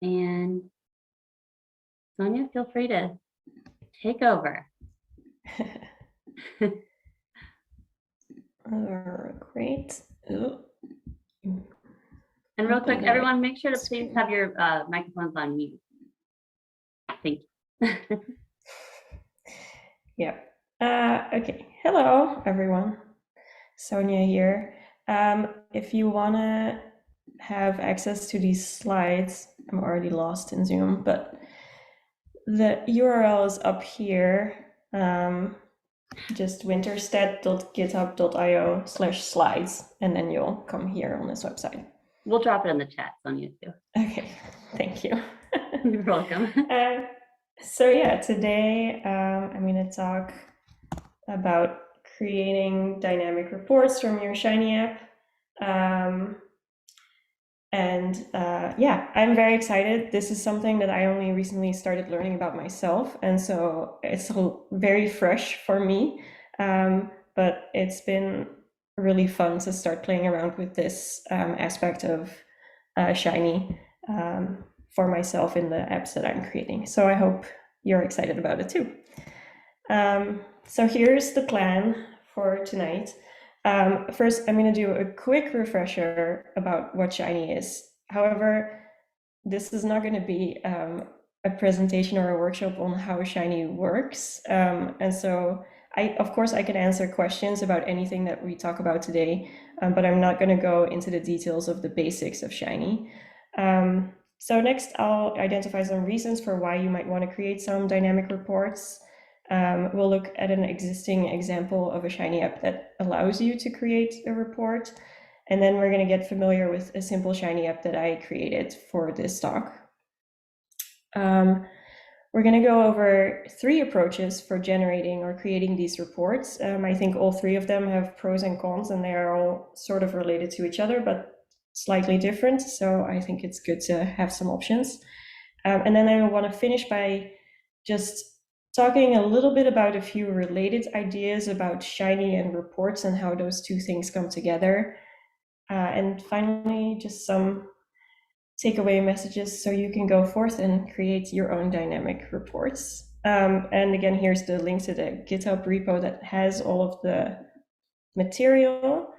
And Sonia, feel free to take over. Great. Oh. And real quick, everyone, make sure to please have your microphones on mute. Thank you. Yeah. Okay. Hello, everyone. Sonia here. If you want to have access to these slides, I'm already lost in Zoom, but the URL is up here. Just winterstedt.github.io/slides, and then you'll come here on this website. We'll drop it in the chat, Sonia, too. Okay, thank you. You're welcome. So yeah, today I'm going to talk about creating dynamic reports from your Shiny app. Yeah, I'm very excited. This is something that I only recently started learning about myself, and so it's very fresh for me. But it's been really fun to start playing around with this aspect of Shiny for myself in the apps that I'm creating. So I hope you're excited about it too. So here's the plan for tonight. First, I'm going to do a quick refresher about what Shiny is. However, this is not going to be a presentation or a workshop on how Shiny works. And so of course, I can answer questions about anything that we talk about today, but I'm not going to go into the details of the basics of Shiny. So next, I'll identify some reasons for why you might want to create some dynamic reports. We'll look at an existing example of a Shiny app that allows you to create a report. And then we're going to get familiar with a simple Shiny app that I created for this talk. We're going to go over 3 approaches for generating or creating these reports. I think all 3 of them have pros and cons, and they are all sort of related to each other, but slightly different. So I think it's good to have some options. And then I want to finish by just talking a little bit about a few related ideas about Shiny and reports and how those 2 things come together. And finally, just some takeaway messages so you can go forth and create your own dynamic reports. And again, here's the link to the GitHub repo that has all of the material.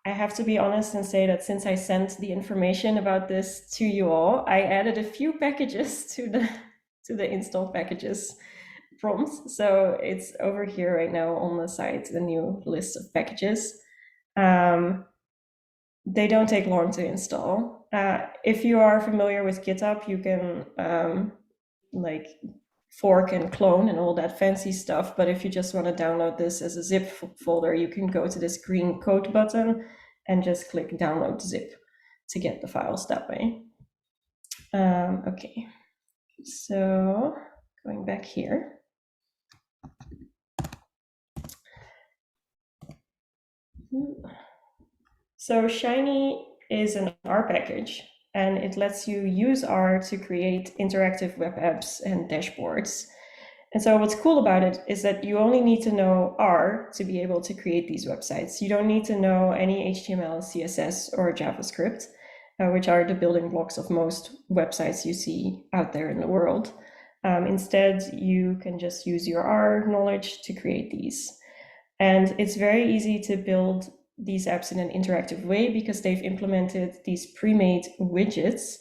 I have to be honest and say that since I sent the information about this to you all, I added a few packages to the install packages prompts. So it's over here right now on the site, the new list of packages. They don't take long to install. If you are familiar with GitHub, you can like fork and clone and all that fancy stuff. But if you just want to download this as a zip folder, you can go to this green code button and just click download zip to get the files that way. Okay, so going back here. So Shiny is an R package, and it lets you use R to create interactive web apps and dashboards. And so what's cool about it is that you only need to know R to be able to create these websites. You don't need to know any HTML, CSS, or JavaScript, which are the building blocks of most websites you see out there in the world. Instead, you can just use your R knowledge to create these. And it's very easy to build these apps in an interactive way because they've implemented these pre-made widgets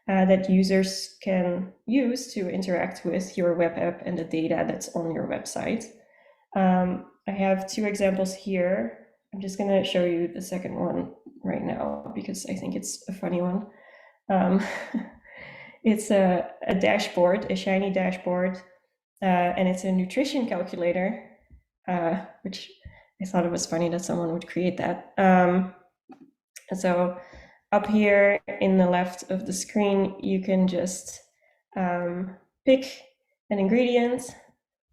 that users can use to interact with your web app and the data that's on your website. I have 2 examples here. I'm just going to show you the second one right now because I think it's a funny one. It's a dashboard, a Shiny dashboard, and it's a nutrition calculator, which I thought it was funny that someone would create that. So up here in the left of the screen, you can just pick an ingredient.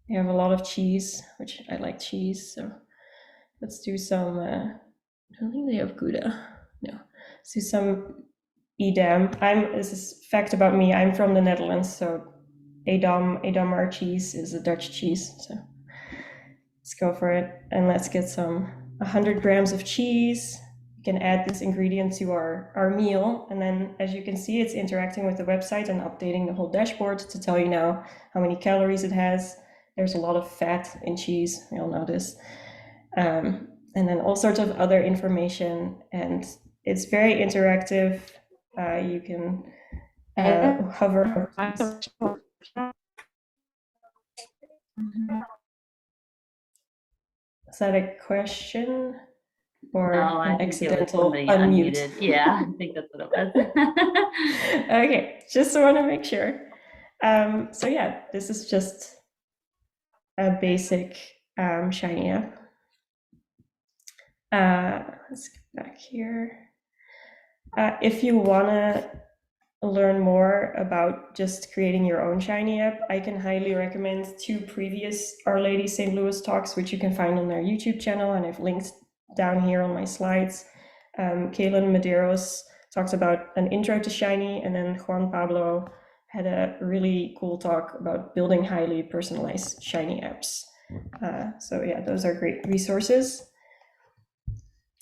You have a lot of cheese, which I like cheese. So let's do some, I don't think they have Gouda. No, let's do some Edam. This is fact about me, I'm from the Netherlands. So Edammer cheese is a Dutch cheese. So let's go for it. And let's get some 100 grams of cheese. can add this ingredient to our meal. And then as you can see, it's interacting with the website and updating the whole dashboard to tell you now how many calories it has. There's a lot of fat in cheese, we all know this. And then all sorts of other information. And it's very interactive. You can hover. Is that a question or No, I an think it was accidental somebody unmute? unmuted. Yeah, I think that's what it was. Okay, just want to make sure. So yeah, this is just a basic Shiny app. Let's get back here. If you want to learn more about just creating your own Shiny app, I can highly recommend 2 previous Our Lady St. Louis talks, which you can find on their YouTube channel, and I've linked down here on my slides. Kaylin Medeiros talks about an intro to Shiny, and then Juan Pablo had a really cool talk about building highly personalized Shiny apps. So yeah, those are great resources.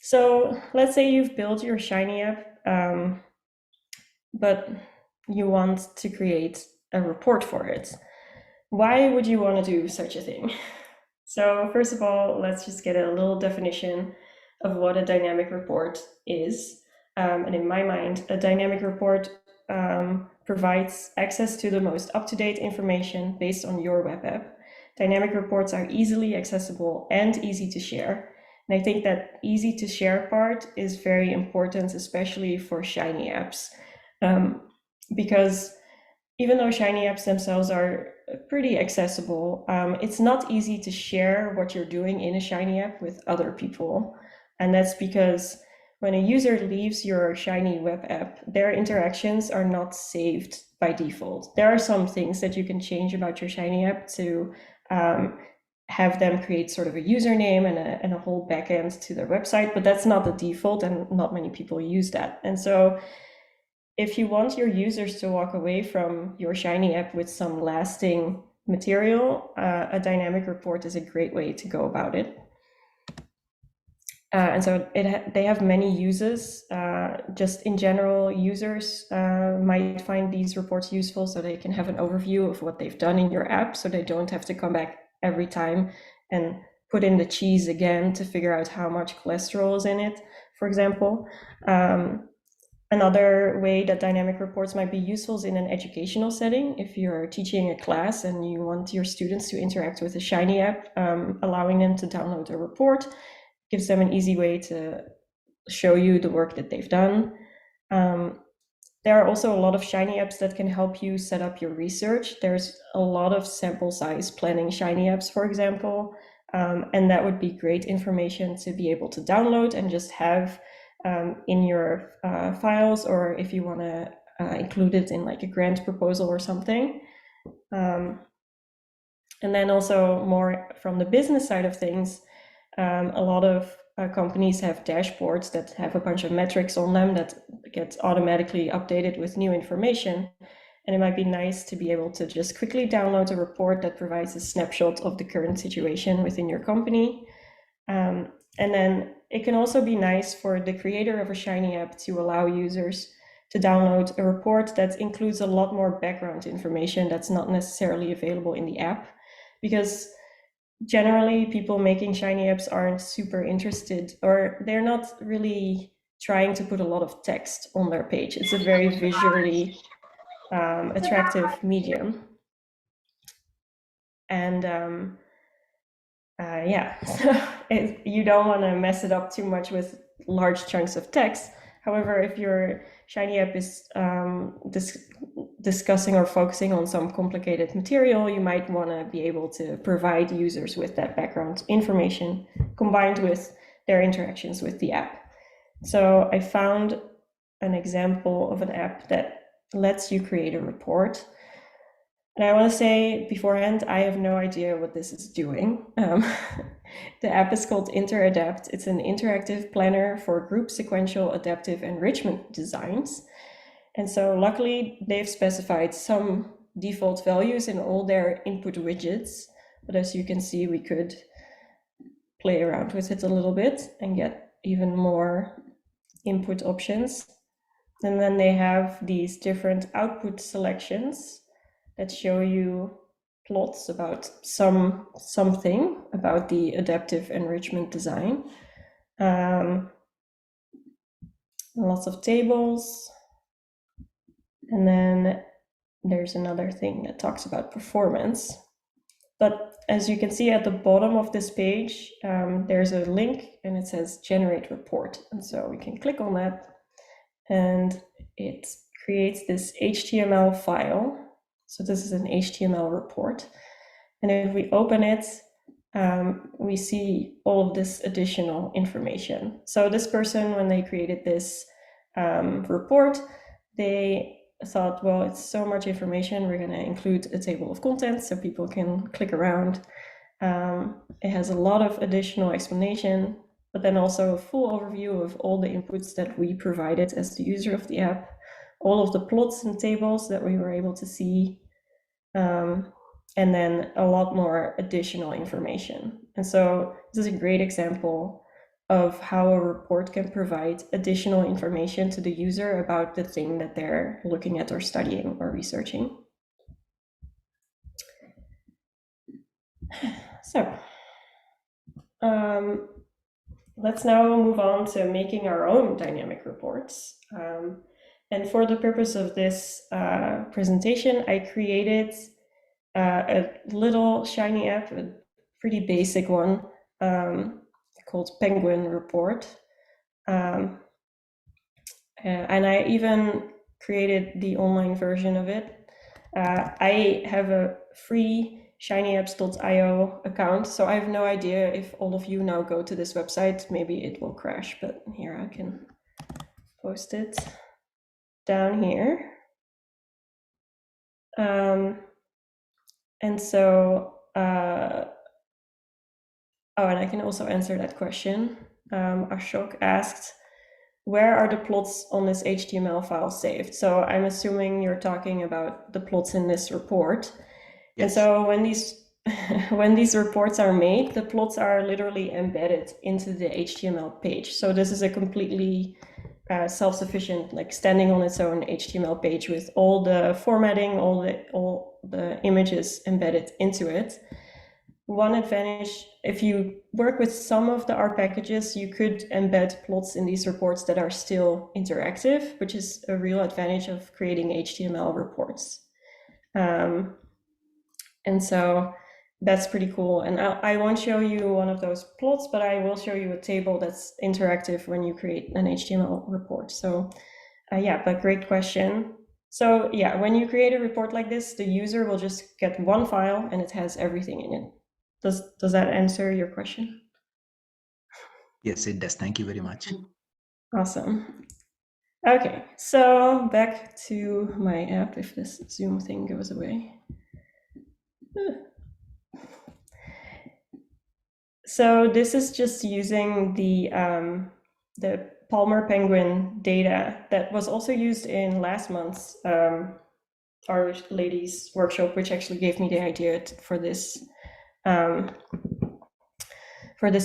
So let's say you've built your Shiny app, but you want to create a report for it. Why would you want to do such a thing? So first of all, let's just get a little definition of what a dynamic report is. And in my mind, a dynamic report provides access to the most up-to-date information based on your web app. Dynamic reports are easily accessible and easy to share. And I think that easy to share part is very important, especially for Shiny apps. Because even though Shiny apps themselves are pretty accessible, it's not easy to share what you're doing in a Shiny app with other people. And that's because when a user leaves your Shiny web app, their interactions are not saved by default. There are some things that you can change about your Shiny app to have them create sort of a username and a whole backend to their website, but that's not the default, and not many people use that. And so if you want your users to walk away from your Shiny app with some lasting material, a dynamic report is a great way to go about it. And so they have many uses. Just in general, users might find these reports useful so they can have an overview of what they've done in your app, so they don't have to come back every time and put in the cheese again to figure out how much cholesterol is in it, for example. Another way that dynamic reports might be useful is in an educational setting. If you're teaching a class and you want your students to interact with a Shiny app, allowing them to download a report gives them an easy way to show you the work that they've done. There are also a lot of Shiny apps that can help you set up your research. There's a lot of sample size planning Shiny apps, for example, and that would be great information to be able to download and just have in your files, or if you want to include it in like a grant proposal or something. And then also more from the business side of things, a lot of companies have dashboards that have a bunch of metrics on them that gets automatically updated with new information. And it might be nice to be able to just quickly download a report that provides a snapshot of the current situation within your company. And then it can also be nice for the creator of a Shiny app to allow users to download a report that includes a lot more background information that's not necessarily available in the app, because generally people making Shiny apps aren't super interested, or they're not really trying to put a lot of text on their page. It's a very visually attractive medium. And yeah, so you don't want to mess it up too much with large chunks of text. However, if your Shiny app is discussing or focusing on some complicated material, you might want to be able to provide users with that background information combined with their interactions with the app. So I found an example of an app that lets you create a report. And I want to say beforehand, I have no idea what this is doing. The app is called InterAdapt. It's an interactive planner for group sequential adaptive enrichment designs. And so luckily, they've specified some default values in all their input widgets. But as you can see, we could play around with it a little bit and get even more input options. And then they have these different output selections that show you plots about something about the adaptive enrichment design. Lots of tables. And then there's another thing that talks about performance. But as you can see at the bottom of this page, there's a link and it says generate report. And so we can click on that and it creates this HTML file. So this is an HTML report. And if we open it, we see all of this additional information. So this person, when they created this report, they thought, well, it's so much information, we're going to include a table of contents so people can click around. It has a lot of additional explanation, but then also a full overview of all the inputs that we provided as the user of the app, all of the plots and tables that we were able to see, and then a lot more additional information. And so this is a great example of how a report can provide additional information to the user about the thing that they're looking at or studying or researching. So let's now move on to making our own dynamic reports. And for the purpose of this presentation, I created a little Shiny app, a pretty basic one, called Penguin Report. And I even created the online version of it. I have a free shinyapps.io account, so I have no idea if all of you now go to this website, maybe it will crash, but here I can post it down here. And so, oh, and I can also answer that question. Ashok asked, where are the plots on this HTML file saved? So I'm assuming you're talking about the plots in this report. Yes. And so when these reports are made, the plots are literally embedded into the HTML page. So this is a completely self-sufficient, like standing on its own HTML page with all the formatting, all the images embedded into it. One advantage, if you work with some of the R packages, you could embed plots in these reports that are still interactive, which is a real advantage of creating HTML reports. And so that's pretty cool. And I won't show you one of those plots, but I will show you a table that's interactive when you create an HTML report. So yeah, but great question. So yeah, when you create a report like this, the user will just get one file and it has everything in it. Does that answer your question? Yes, it does. Thank you very much. Awesome. Okay, so back to my app, if this Zoom thing goes away. So this is just using the Palmer Penguin data that was also used in last month's Our Ladies workshop, which actually gave me the idea for this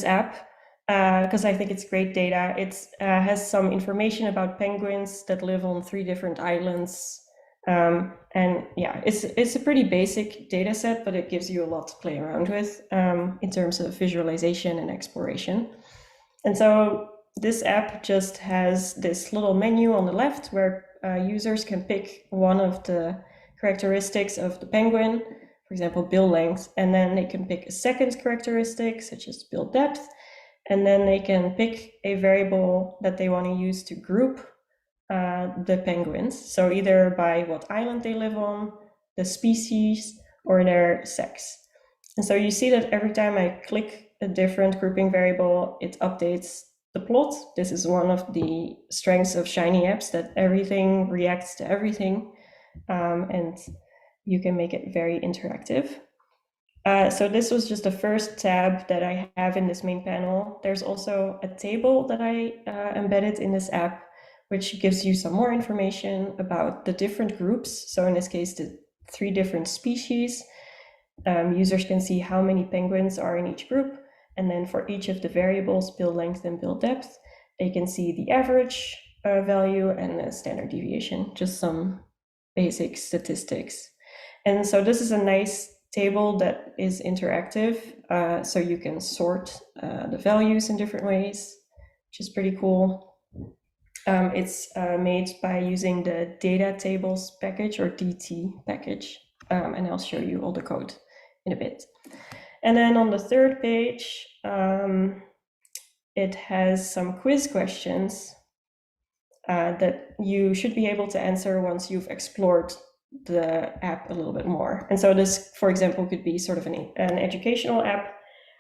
app, because I think it's great data. It has some information about penguins that live on 3 different islands. And yeah, it's a pretty basic data set, but it gives you a lot to play around with in terms of visualization and exploration. And so this app just has this little menu on the left where users can pick one of the characteristics of the penguin, for example, bill length, and then they can pick a second characteristic, such as bill depth, and then they can pick a variable that they want to use to group the penguins. So either by what island they live on, the species, or their sex. And so you see that every time I click a different grouping variable, it updates the plot. This is one of the strengths of Shiny apps, that everything reacts to everything, and you can make it very interactive. So this was just the first tab that I have in this main panel. There's also a table that I embedded in this app, which gives you some more information about the different groups. So in this case, the 3 different species. Users can see how many penguins are in each group. And then for each of the variables, bill length and bill depth, You can see the average value and the standard deviation, just some basic statistics. And so this is a nice table that is interactive, so you can sort the values in different ways, which is pretty cool. It's made by using the data tables package, or DT package, and I'll show you all the code in a bit. And then on the third page, it has some quiz questions that you should be able to answer once you've explored the app a little bit more. And so this, for example, could be sort of an educational app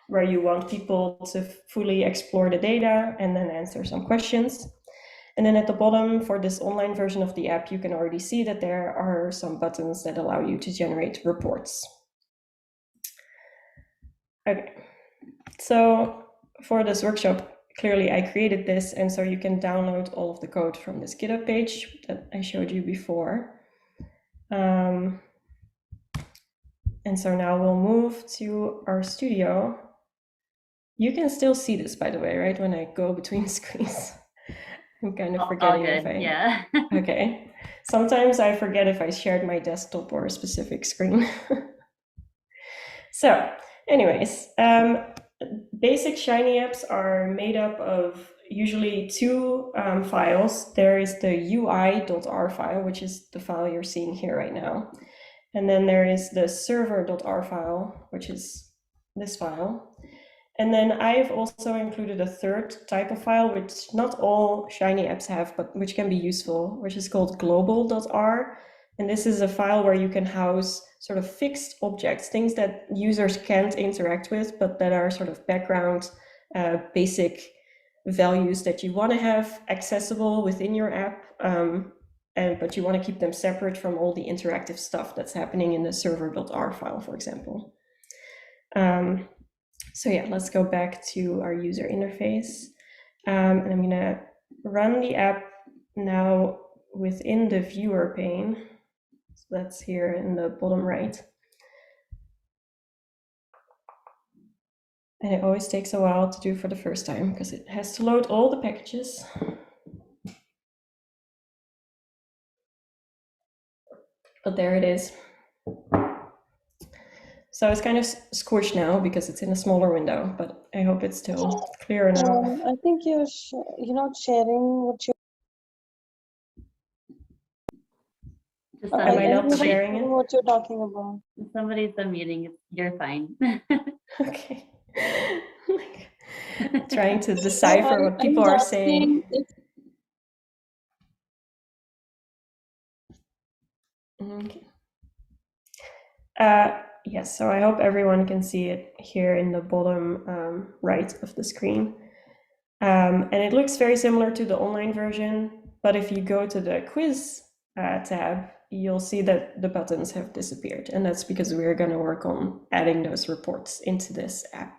where you want people to fully explore the data and then answer some questions. And then at the bottom, for this online version of the app, you can already see that there are some buttons that allow you to generate reports. Okay, so for this workshop, clearly I created this, and so you can download all of the code from this GitHub page that I showed you before. And so now we'll move to Rstudio. You can still see this, by the way, right? When I go between screens. I'm kind of forgetting if I... Yeah. Okay. Sometimes I forget if I shared my desktop or a specific screen. So anyways, basic Shiny apps are made up of usually two files. There is the UI.r file, which is the file you're seeing here right now. And then there is the server.r file, which is this file. And then I've also included a third type of file, which not all Shiny apps have, but which can be useful, which is called global.r. And this is a file where you can house sort of fixed objects, things that users can't interact with, but that are sort of background basic values that you want to have accessible within your app, but you want to keep them separate from all the interactive stuff that's happening in the server.r file, for example. So yeah, let's go back to our user interface. And I'm going to run the app now within the viewer pane. So that's here in the bottom right. And it always takes a while to do for the first time because it has to load all the packages. But there it is. So it's kind of squished now because it's in a smaller window, but I hope it's still clear enough. I think you're not sharing what you... Just Am I not somebody- sharing it? What you're talking about. Somebody's unmuting. You're fine. Okay. Trying to decipher what people are saying. Okay. Yes, so I hope everyone can see it here in the bottom right of the screen. And it looks very similar to the online version, but if you go to the quiz tab, you'll see that the buttons have disappeared. And that's because we're going to work on adding those reports into this app.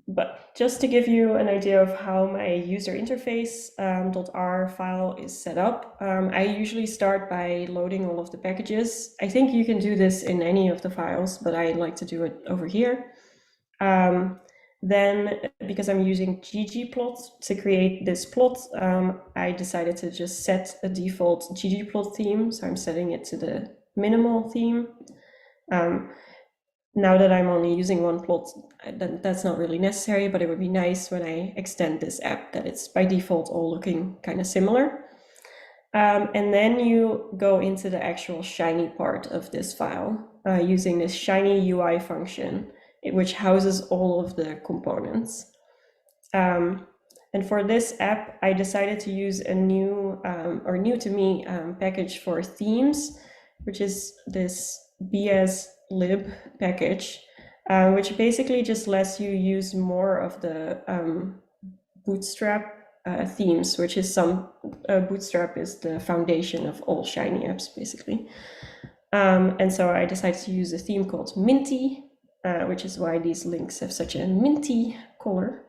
But just to give you an idea of how my user interface .r file is set up, I usually start by loading all of the packages. I think you can do this in any of the files, but I like to do it over here. Then, because I'm using ggplot to create this plot, I decided to just set a default ggplot theme. So I'm setting it to the minimal theme. Now that I'm only using one plot, that's not really necessary, but it would be nice when I extend this app that it's by default all looking kind of similar. And then you go into the actual Shiny part of this file using this Shiny UI function, which houses all of the components. And for this app, I decided to use a new, or new to me, package for themes, which is this bslib package, which basically just lets you use more of the Bootstrap themes, which is Bootstrap is the foundation of all Shiny apps, basically. And so I decided to use a theme called Minty, which is why these links have such a minty color.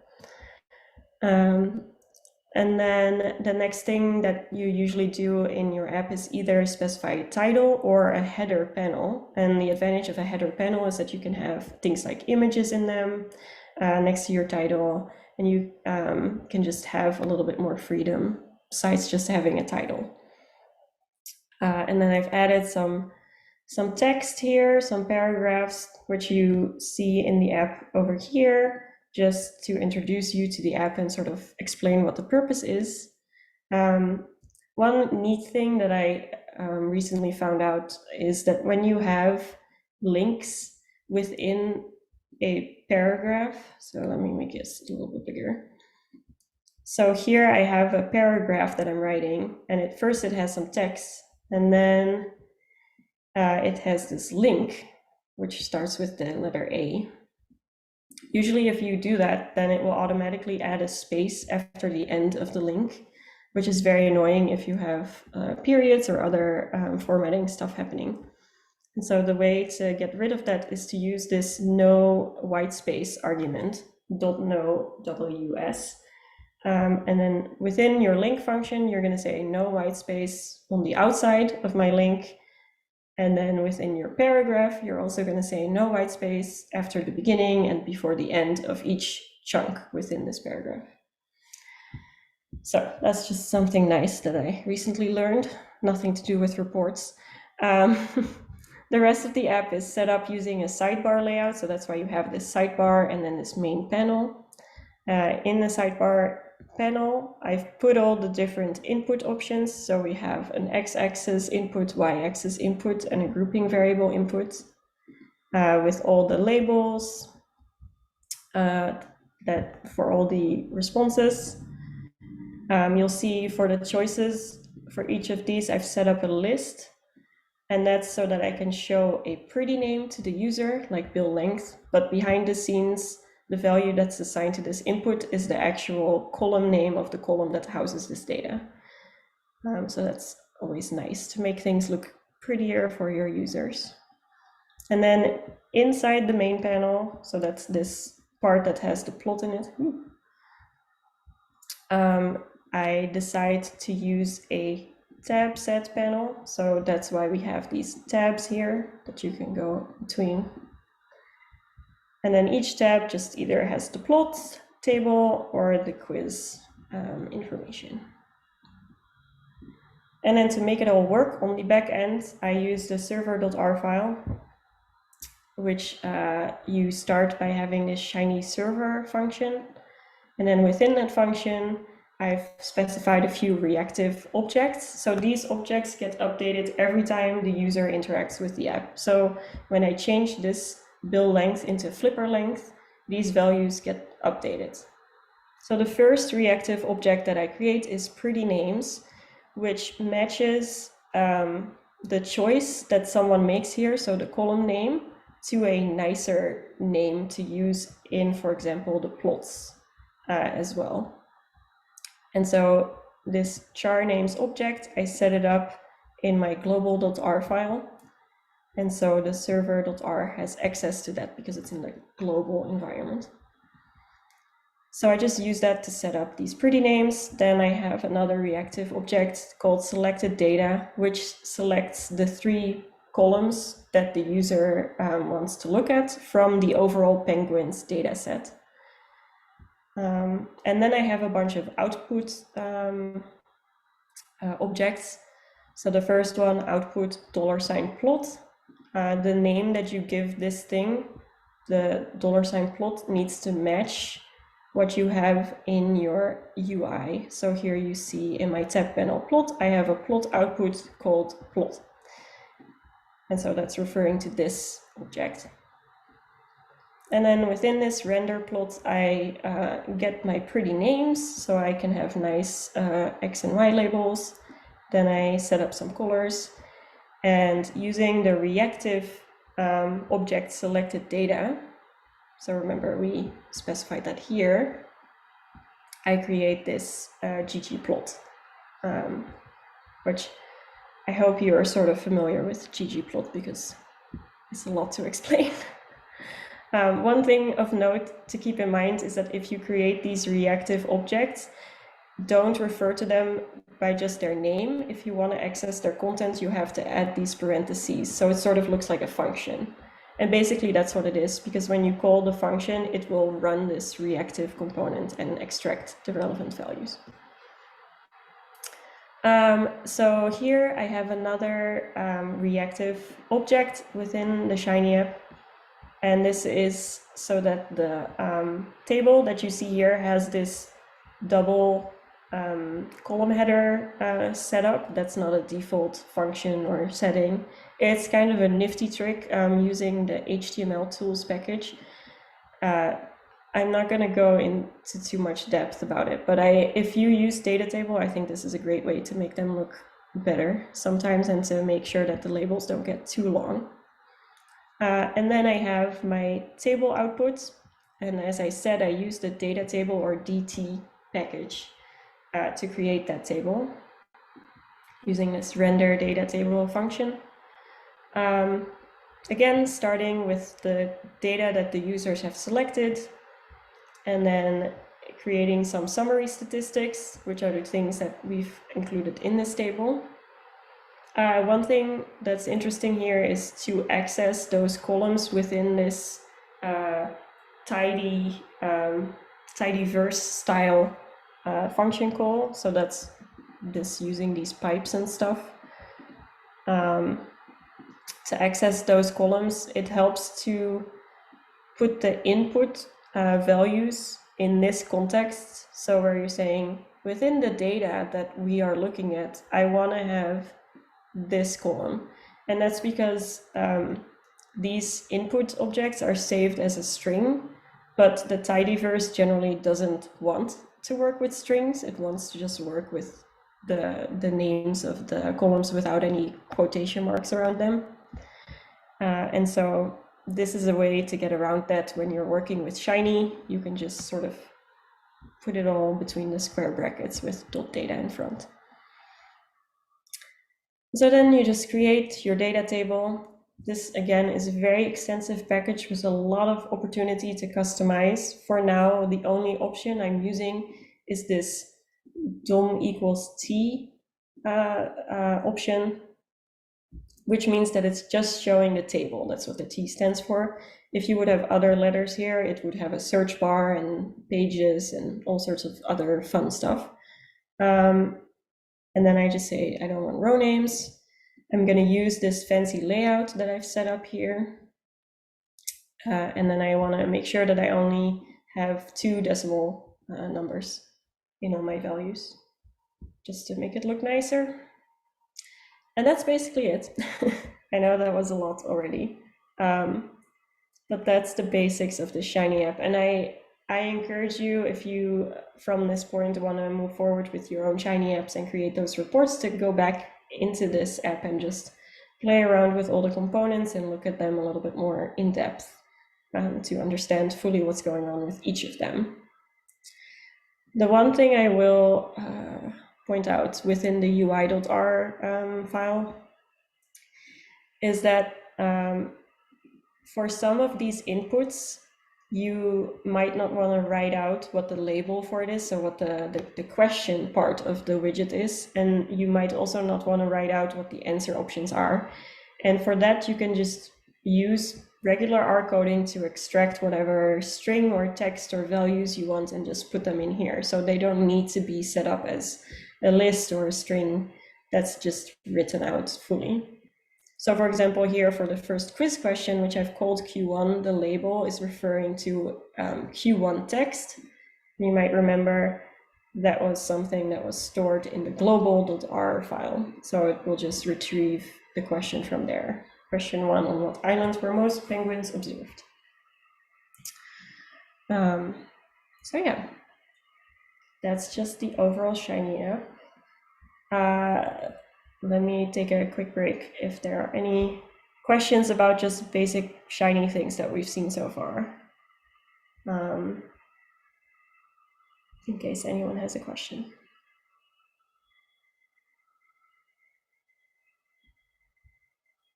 And then the next thing that you usually do in your app is either specify a title or a header panel. And the advantage of a header panel is that you can have things like images in them next to your title. and you can just have a little bit more freedom besides just having a title. And then I've added some text here, some paragraphs, which you see in the app over here, just to introduce you to the app and sort of explain what the purpose is. One neat thing that I recently found out is that when you have links within a paragraph, so let me make this a little bit bigger. So here I have a paragraph that I'm writing, and at first it has some text, and then it has this link, which starts with the letter A. Usually if you do that, then it will automatically add a space after the end of the link, which is very annoying if you have periods or other formatting stuff happening. And so the way to get rid of that is to use this no white space argument, .no WS. And then within your link function, you're going to say no white space on the outside of my link. And then within your paragraph, you're also going to say no white space after the beginning and before the end of each chunk within this paragraph. So that's just something nice that I recently learned, nothing to do with reports. The rest of the app is set up using a sidebar layout. So that's why you have this sidebar and then this main panel. In the sidebar panel, I've put all the different input options. So we have an x-axis input, y-axis input, and a grouping variable input with all the labels that for all the responses. You'll see for the choices for each of these, I've set up a list, and that's so that I can show a pretty name to the user, like bill length, but behind the scenes, the value that's assigned to this input is the actual column name of the column that houses this data. So that's always nice to make things look prettier for your users. And then inside the main panel, so that's this part that has the plot in it, I decide to use a tab set panel. So that's why we have these tabs here that you can go between. And then each tab just either has the plot table or the quiz information. And then to make it all work on the back end, I use the server.r file, which you start by having this shiny server function. And then within that function, I've specified a few reactive objects. So these objects get updated every time the user interacts with the app. So when I change this bill length into flipper length, these values get updated. So the first reactive object that I create is pretty names, which matches the choice that someone makes here, so the column name, to a nicer name to use in, for example, the plots as well. And so this char names object, I set it up in my global.r file. And so the server.r has access to that because it's in the global environment. So I just use that to set up these pretty names. Then I have another reactive object called selected data, which selects the 3 columns that the user wants to look at from the overall Penguins data set. And then I have a bunch of output objects. So the first one, output $plot. The name that you give this thing, the $plot, needs to match what you have in your UI. So here you see in my tab panel plot, I have a plot output called plot. And so that's referring to this object. And then within this render plot, I get my pretty names, so I can have nice X and Y labels. Then I set up some colors. And using the reactive object selected data, so remember we specified that here, I create this ggplot, which I hope you are sort of familiar with ggplot because it's a lot to explain. One thing of note to keep in mind is that if you create these reactive objects, don't refer to them by just their name. If you want to access their content, you have to add these parentheses. So it sort of looks like a function. And basically that's what it is, because when you call the function, it will run this reactive component and extract the relevant values. So here I have another reactive object within the Shiny app. And this is so that the table that you see here has this double column header setup. That's not a default function or setting. It's kind of a nifty trick using the HTML tools package. I'm not going to go into too much depth about it, but if you use data table, I think this is a great way to make them look better sometimes and to make sure that the labels don't get too long. And then I have my table outputs. And as I said, I use the data table or DT package to create that table using this render data table function. Again, starting with the data that the users have selected, and then creating some summary statistics, which are the things that we've included in this table. One thing that's interesting here is to access those columns within this tidyverse style function call. So that's this using these pipes and stuff. To access those columns, it helps to put the input values in this context. So where you're saying, within the data that we are looking at, I want to have this column. And that's because these input objects are saved as a string, but the tidyverse generally doesn't want to work with strings. It wants to just work with the names of the columns without any quotation marks around them. And so this is a way to get around that. When you're working with Shiny, you can just sort of put it all between the square brackets with .data in front. So then you just create your data table. This again is a very extensive package with a lot of opportunity to customize. For now, the only option I'm using is this DOM equals T option, which means that it's just showing the table. That's what the T stands for. If you would have other letters here, it would have a search bar and pages and all sorts of other fun stuff. And then I just say, I don't want row names. I'm going to use this fancy layout that I've set up here. And then I want to make sure that I only have 2 decimal numbers in all my values, just to make it look nicer. And that's basically it. I know that was a lot already, but that's the basics of the Shiny app. And I encourage you, if you, from this point, want to move forward with your own Shiny apps and create those reports, to go back into this app and just play around with all the components and look at them a little bit more in depth to understand fully what's going on with each of them. The one thing I will point out within the UI.R file is that for some of these inputs, you might not want to write out what the label for it is, so what the question part of the widget is, and you might also not want to write out what the answer options are. And for that, you can just use regular R coding to extract whatever string or text or values you want and just put them in here. So they don't need to be set up as a list or a string that's just written out fully. So for example, here for the first quiz question, which I've called Q1, the label is referring to Q1 text. You might remember that was something that was stored in the global.r file. So it will just retrieve the question from there. Question 1, on what islands were most penguins observed? So yeah, that's just the overall Shiny app. Let me take a quick break if there are any questions about just basic Shiny things that we've seen so far. In case anyone has a question.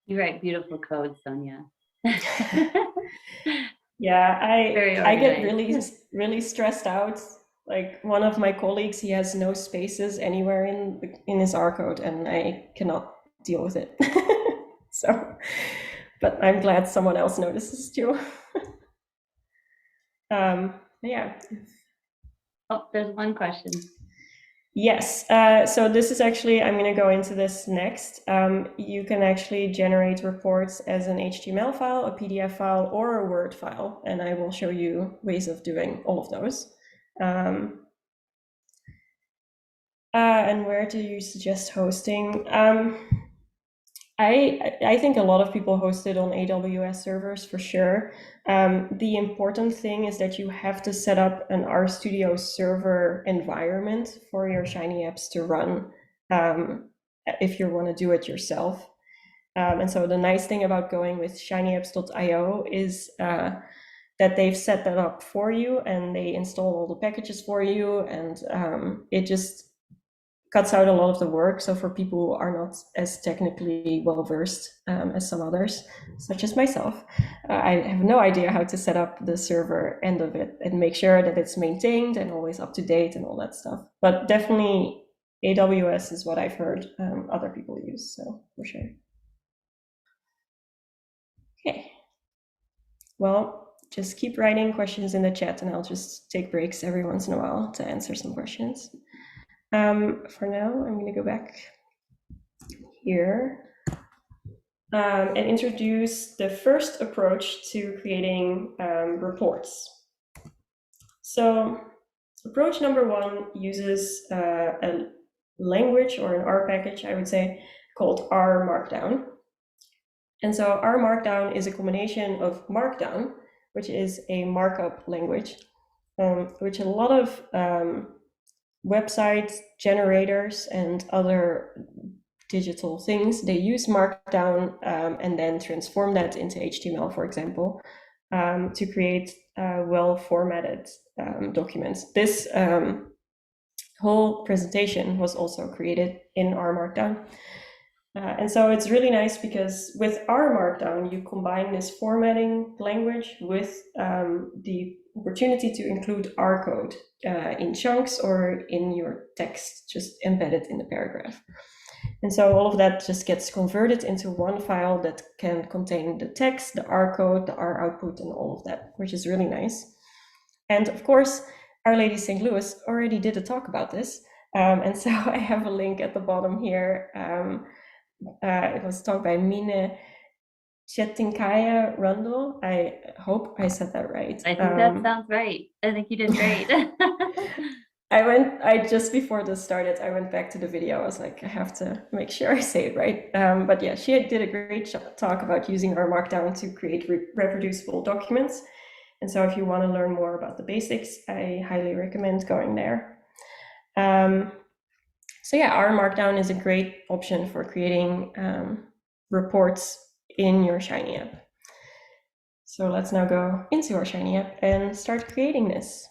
You write beautiful code, Sonia. Yeah, I get organized. really stressed out. Like one of my colleagues, he has no spaces anywhere in his R code, and I cannot deal with it. So but I'm glad someone else notices too. Yeah. Oh, there's one question. Yes, so this is actually, I'm going to go into this next. You can actually generate reports as an HTML file, a PDF file, or a Word file, and I will show you ways of doing all of those. And where do you suggest hosting? I think a lot of people host it on AWS servers for sure. The important thing is that you have to set up an Rstudio server environment for your Shiny apps to run if you want to do it yourself. And so the nice thing about going with shinyapps.io is that they've set that up for you and they install all the packages for you, and it just cuts out a lot of the work. So for people who are not as technically well versed as some others, such as myself, I have no idea how to set up the server end of it and make sure that it's maintained and always up to date and all that stuff. But definitely AWS is what I've heard other people use, so for sure. Okay. Well, just keep writing questions in the chat and I'll just take breaks every once in a while to answer some questions. For now, I'm going to go back here and introduce the first approach to creating reports. So approach number one uses a language or an R package, I would say, called R Markdown. And so R Markdown is a combination of Markdown, which is a markup language, which a lot of website generators and other digital things, they use Markdown and then transform that into HTML, for example, to create well-formatted documents. This whole presentation was also created in R Markdown. And so it's really nice because with R Markdown, you combine this formatting language with the opportunity to include R code in chunks or in your text, just embedded in the paragraph. And so all of that just gets converted into one file that can contain the text, the R code, the R output, and all of that, which is really nice. And of course, Our Lady St. Louis already did a talk about this. And so I have a link at the bottom here. It was taught by Mine Chetinkaya Rundle. I hope I said that right. I think that sounds right. I think you did great. I just before this started, I went back to the video. I was like, I have to make sure I say it right. But yeah, she did a great talk about using R Markdown to create reproducible documents. And so if you want to learn more about the basics, I highly recommend going there. So yeah, R Markdown is a great option for creating reports in your Shiny app. So let's now go into our Shiny app and start creating this.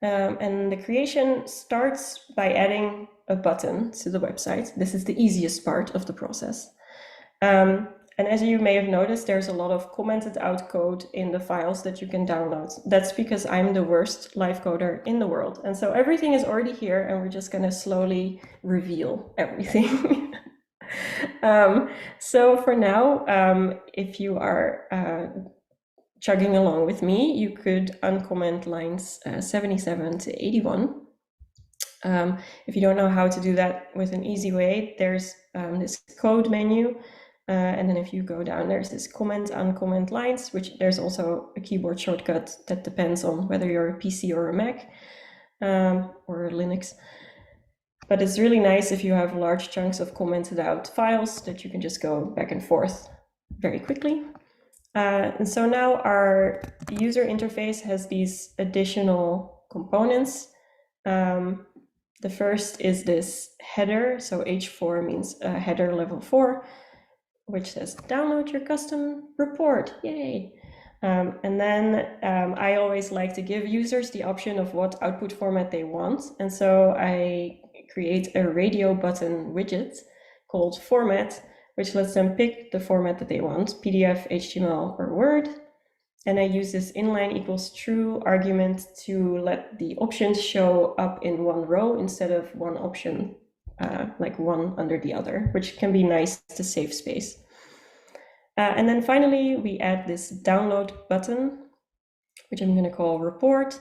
And the creation starts by adding a button to the website. This is the easiest part of the process. And as you may have noticed, there's a lot of commented out code in the files that you can download. That's because I'm the worst live coder in the world. And so everything is already here and we're just gonna slowly reveal everything. So for now, if you are chugging along with me, you could uncomment lines 77 to 81. If you don't know how to do that with an easy way, there's this code menu. And then if you go down, there's this comment, uncomment lines, which there's also a keyboard shortcut that depends on whether you're a PC or a Mac or Linux. But it's really nice if you have large chunks of commented out files that you can just go back and forth very quickly. And so now our user interface has these additional components. The first is this header. So H4 means header level 4. Which says download your custom report, yay. And then I always like to give users the option of what output format they want. And so I create a radio button widget called format, which lets them pick the format that they want, PDF, HTML, or Word. And I use this inline equals true argument to let the options show up in one row instead of one option like one under the other, which can be nice to save space. And then finally, we add this download button, which I'm going to call report,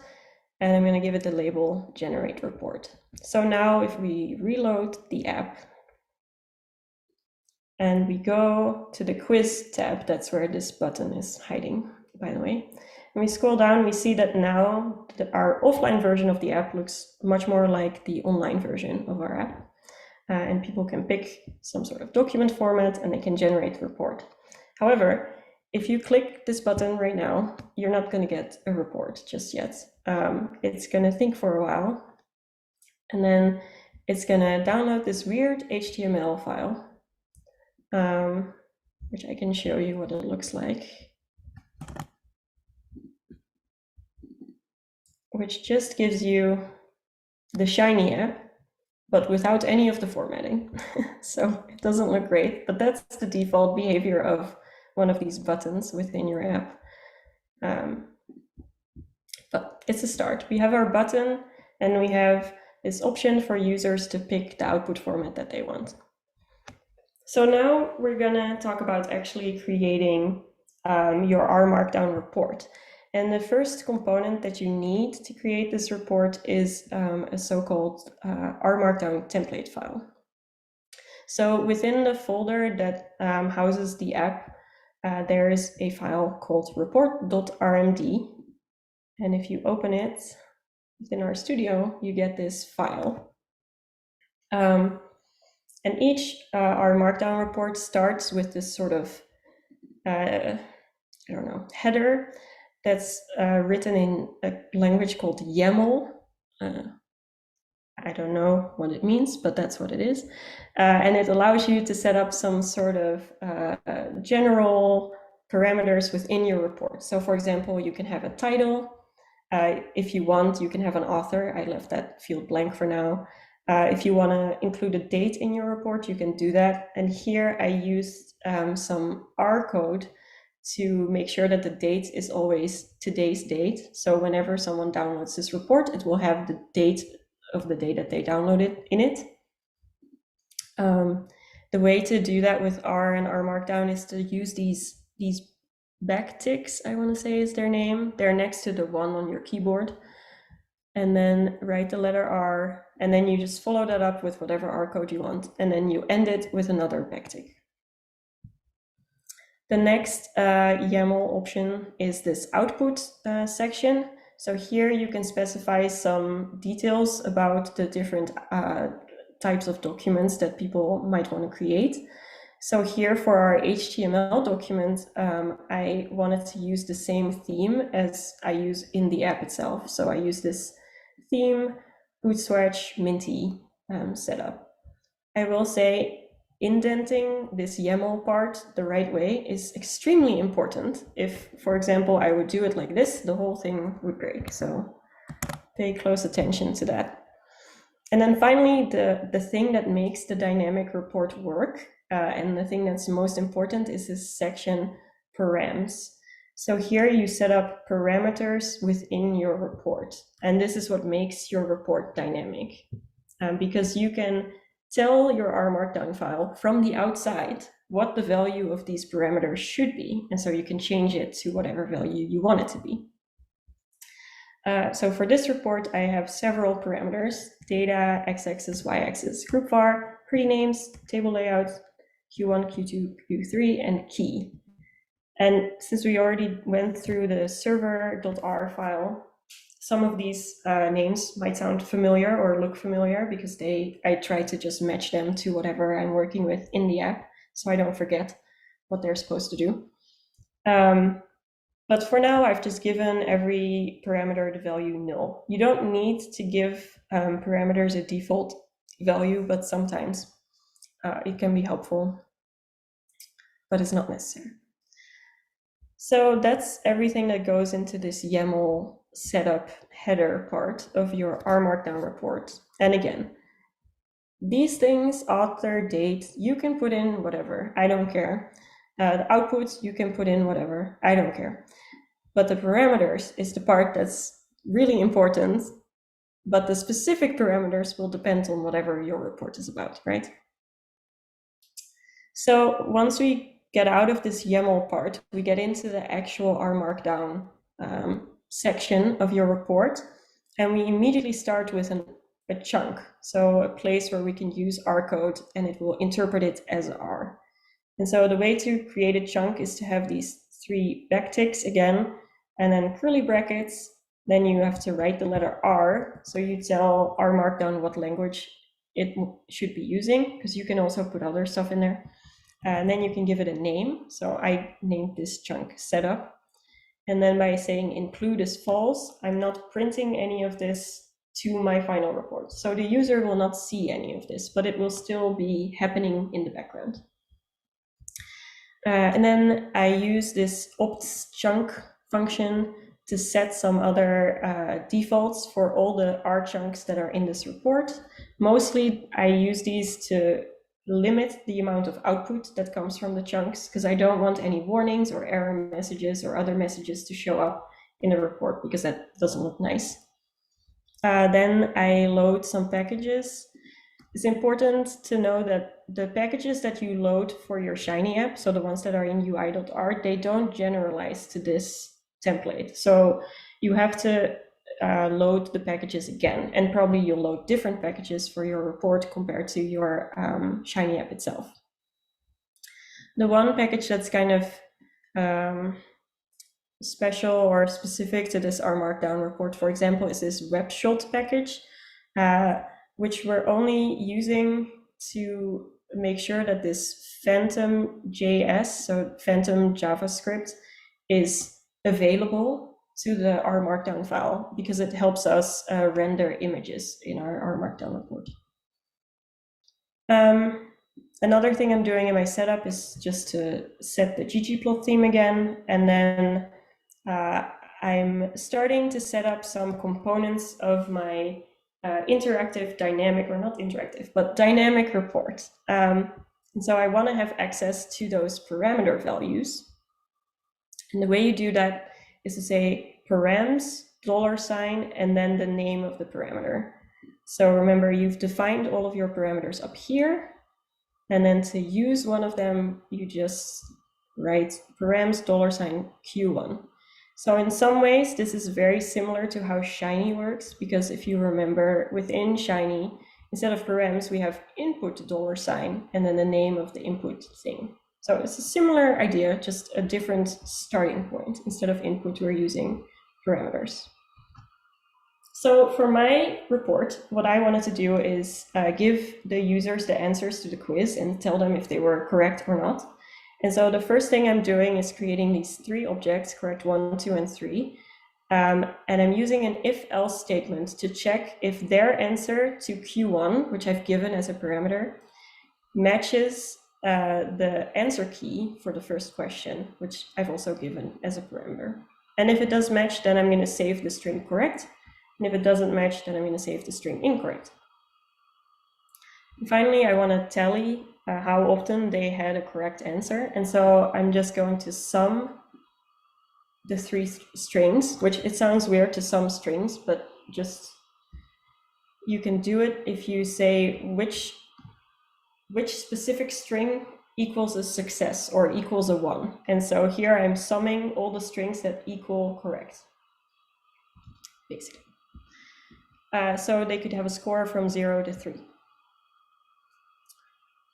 and I'm going to give it the label generate report. So now if we reload the app and we go to the quiz tab, that's where this button is hiding, by the way. And we scroll down, we see that now our offline version of the app looks much more like the online version of our app. And people can pick some sort of document format and they can generate a report. However, if you click this button right now, you're not going to get a report just yet. It's going to think for a while, and then it's going to download this weird HTML file, which I can show you what it looks like, which just gives you the shiny app, but without any of the formatting. So it doesn't look great, but that's the default behavior of one of these buttons within your app. But it's a start. We have our button and we have this option for users to pick the output format that they want. So now we're gonna talk about actually creating your R Markdown report. And the first component that you need to create this report is a so-called R Markdown template file. So within the folder that houses the app, there is a file called report.rmd. And if you open it within Rstudio, you get this file. And each R Markdown report starts with this sort of, header that's written in a language called YAML. I don't know what it means, but that's what it is. And it allows you to set up some sort of general parameters within your report. So for example, you can have a title. If you want, you can have an author. I left that field blank for now. If you want to include a date in your report, you can do that. And here I used some R code to make sure that the date is always today's date. So whenever someone downloads this report, it will have the date of the day that they downloaded in it. The way to do that with R and R Markdown is to use these backticks, I want to say is their name. They're next to the one on your keyboard. And then write the letter R, and then you just follow that up with whatever R code you want, and then you end it with another backtick. The next YAML option is this output section. So here you can specify some details about the different types of documents that people might want to create. So here for our HTML document, I wanted to use the same theme as I use in the app itself. So I use this theme, Bootswatch, Minty setup. I will say indenting this YAML part the right way is extremely important. If, for example, I would do it like this, the whole thing would break. So pay close attention to that. And then finally, the thing that makes the dynamic report work, and the thing that's most important is this section params. So here you set up parameters within your report. And this is what makes your report dynamic, because you can tell your R Markdown file from the outside what the value of these parameters should be. And so you can change it to whatever value you want it to be. So for this report, I have several parameters: data, x-axis, y-axis, group var, pretty names, table layout, Q1, Q2, Q3, and key. And since we already went through the server.r file, some of these names might sound familiar or look familiar because I try to just match them to whatever I'm working with in the app, so I don't forget what they're supposed to do. But for now, I've just given every parameter the value null. You don't need to give parameters a default value, but sometimes it can be helpful, but it's not necessary. So that's everything that goes into this YAML setup header part of your R Markdown report. And again, these things, author, date, you can put in whatever, I don't care. The output, you can put in whatever, I don't care. But the parameters is the part that's really important but the specific parameters will depend on whatever your report is about, right? So once we get out of this YAML part, we get into the actual R Markdown section of your report, and we immediately start with a chunk, so a place where we can use R code and it will interpret it as R. And so the way to create a chunk is to have these 3 backticks again, and then curly brackets. Then you have to write the letter R, so you tell R Markdown what language it should be using, because you can also put other stuff in there. And then you can give it a name. So I named this chunk setup. And then by saying include is false, I'm not printing any of this to my final report. So the user will not see any of this, but it will still be happening in the background. And then I use this opts chunk function to set some other defaults for all the R chunks that are in this report. Mostly I use these to limit the amount of output that comes from the chunks, because I don't want any warnings or error messages or other messages to show up in the report, because that doesn't look nice. Then I load some packages. It's important to know that the packages that you load for your Shiny app, so the ones that are in UI.R, they don't generalize to this template. So you have to load the packages again, and probably you'll load different packages for your report compared to your Shiny app itself. The one package that's kind of special or specific to this R Markdown report, for example, is this WebShot package, which we're only using to make sure that this Phantom JS, so Phantom JavaScript, is available to the R Markdown file, because it helps us render images in our R Markdown report. Another thing I'm doing in my setup is just to set the ggplot theme again, and then I'm starting to set up some components of my interactive dynamic, or not interactive, but dynamic report. And so I want to have access to those parameter values. And the way you do that is to say params, $, and then the name of the parameter. So remember, you've defined all of your parameters up here, and then to use one of them, you just write params $Q1. So in some ways, this is very similar to how Shiny works, because if you remember, within Shiny, instead of params, we have input $, and then the name of the input thing. So it's a similar idea, just a different starting point. Instead of input, we're using parameters. So for my report, what I wanted to do is give the users the answers to the quiz and tell them if they were correct or not. And so the first thing I'm doing is creating these 3 objects, correct 1, 2, and 3. And I'm using an if-else statement to check if their answer to Q1, which I've given as a parameter, matches the answer key for the first question, which I've also given as a parameter. And if it does match, then I'm going to save the string correct. And if it doesn't match, then I'm going to save the string incorrect. And finally, I want to tally how often they had a correct answer. And so I'm just going to sum the 3 strings, which it sounds weird to sum strings, but just you can do it if you say which specific string equals a success or equals a 1. And so here I'm summing all the strings that equal correct, basically. So they could have a score from 0 to 3.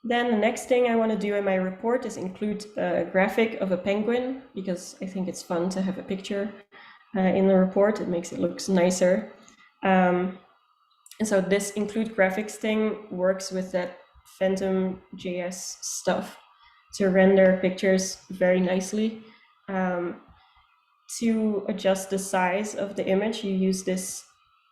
Then the next thing I want to do in my report is include a graphic of a penguin, because I think it's fun to have a picture in the report. It makes it look nicer. And so this include graphics thing works with that Phantom JS stuff to render pictures very nicely. To adjust the size of the image, you use this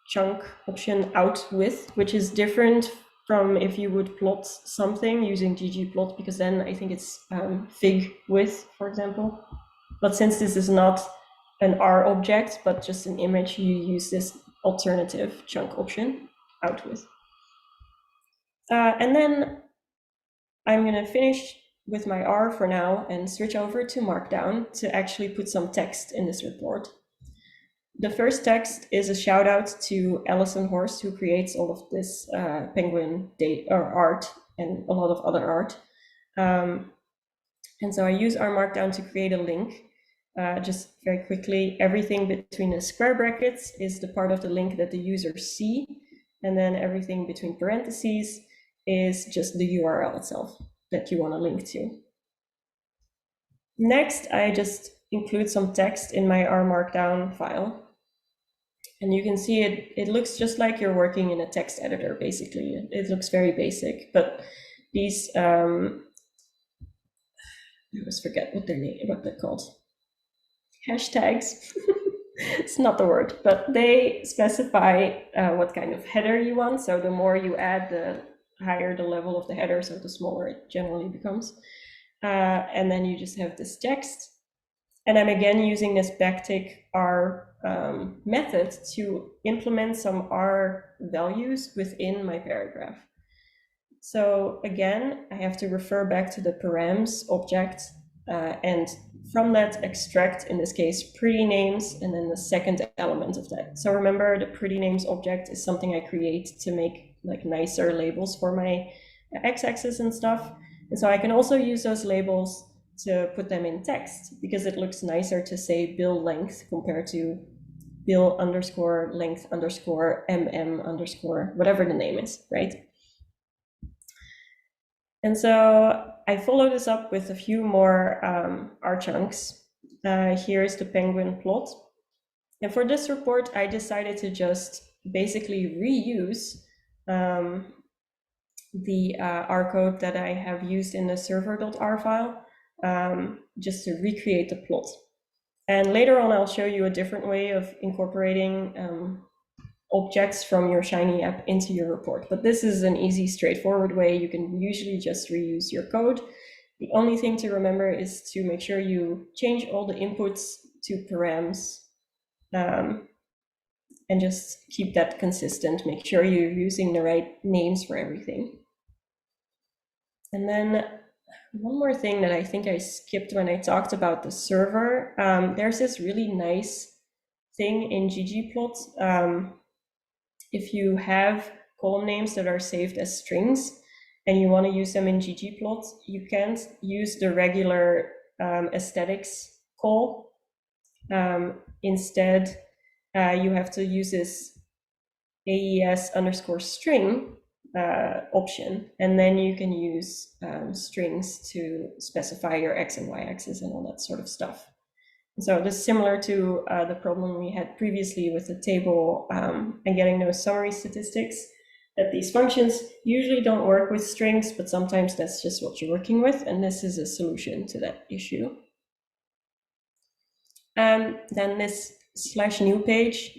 chunk option out with, which is different from if you would plot something using ggplot, because then I think it's fig width, for example. But since this is not an R object, but just an image, you use this alternative chunk option, out with. And then I'm going to finish with my R for now and switch over to Markdown to actually put some text in this report. the first text is a shout out to Alison Horst, who creates all of this penguin art and a lot of other art. And so I use our Markdown to create a link. Just very quickly, everything between the square brackets is the part of the link that the users see. And then everything between parentheses is just the URL itself that you want to link to. Next, I just include some text in my R Markdown file. And you can see it looks just like you're working in a text editor, basically. It looks very basic, but these, I always forget what they're called. Hashtags. It's not the word, but they specify what kind of header you want. So the more you add, the higher the level of the header, so the smaller it generally becomes. And then you just have this text. And I'm again using this backtick R method to implement some R values within my paragraph. So again, I have to refer back to the params object and from that extract, in this case, pretty names, and then the second element of that. So remember, the pretty names object is something I create to make like nicer labels for my x-axis and stuff. And so I can also use those labels to put them in text because it looks nicer to say bill length compared to bill underscore length underscore underscore whatever the name is, right? And so I follow this up with a few more R chunks. Here's the penguin plot. And for this report, I decided to just basically reuse the R code that I have used in the server.r file just to recreate the plot. And later on, I'll show you a different way of incorporating objects from your Shiny app into your report. But this is an easy, straightforward way. You can usually just reuse your code. The only thing to remember is to make sure you change all the inputs to params and just keep that consistent. Make sure you're using the right names for everything. And then one more thing that I think I skipped when I talked about the server. There's this really nice thing in ggplot. If you have column names that are saved as strings and you want to use them in ggplot, you can't use the regular aesthetics call. Instead, you have to use this AES underscore string option, and then you can use strings to specify your X and Y axis and all that sort of stuff. So this is similar to the problem we had previously with the table and getting those summary statistics, that these functions usually don't work with strings, but sometimes that's just what you're working with, and this is a solution to that issue. Then this /new page,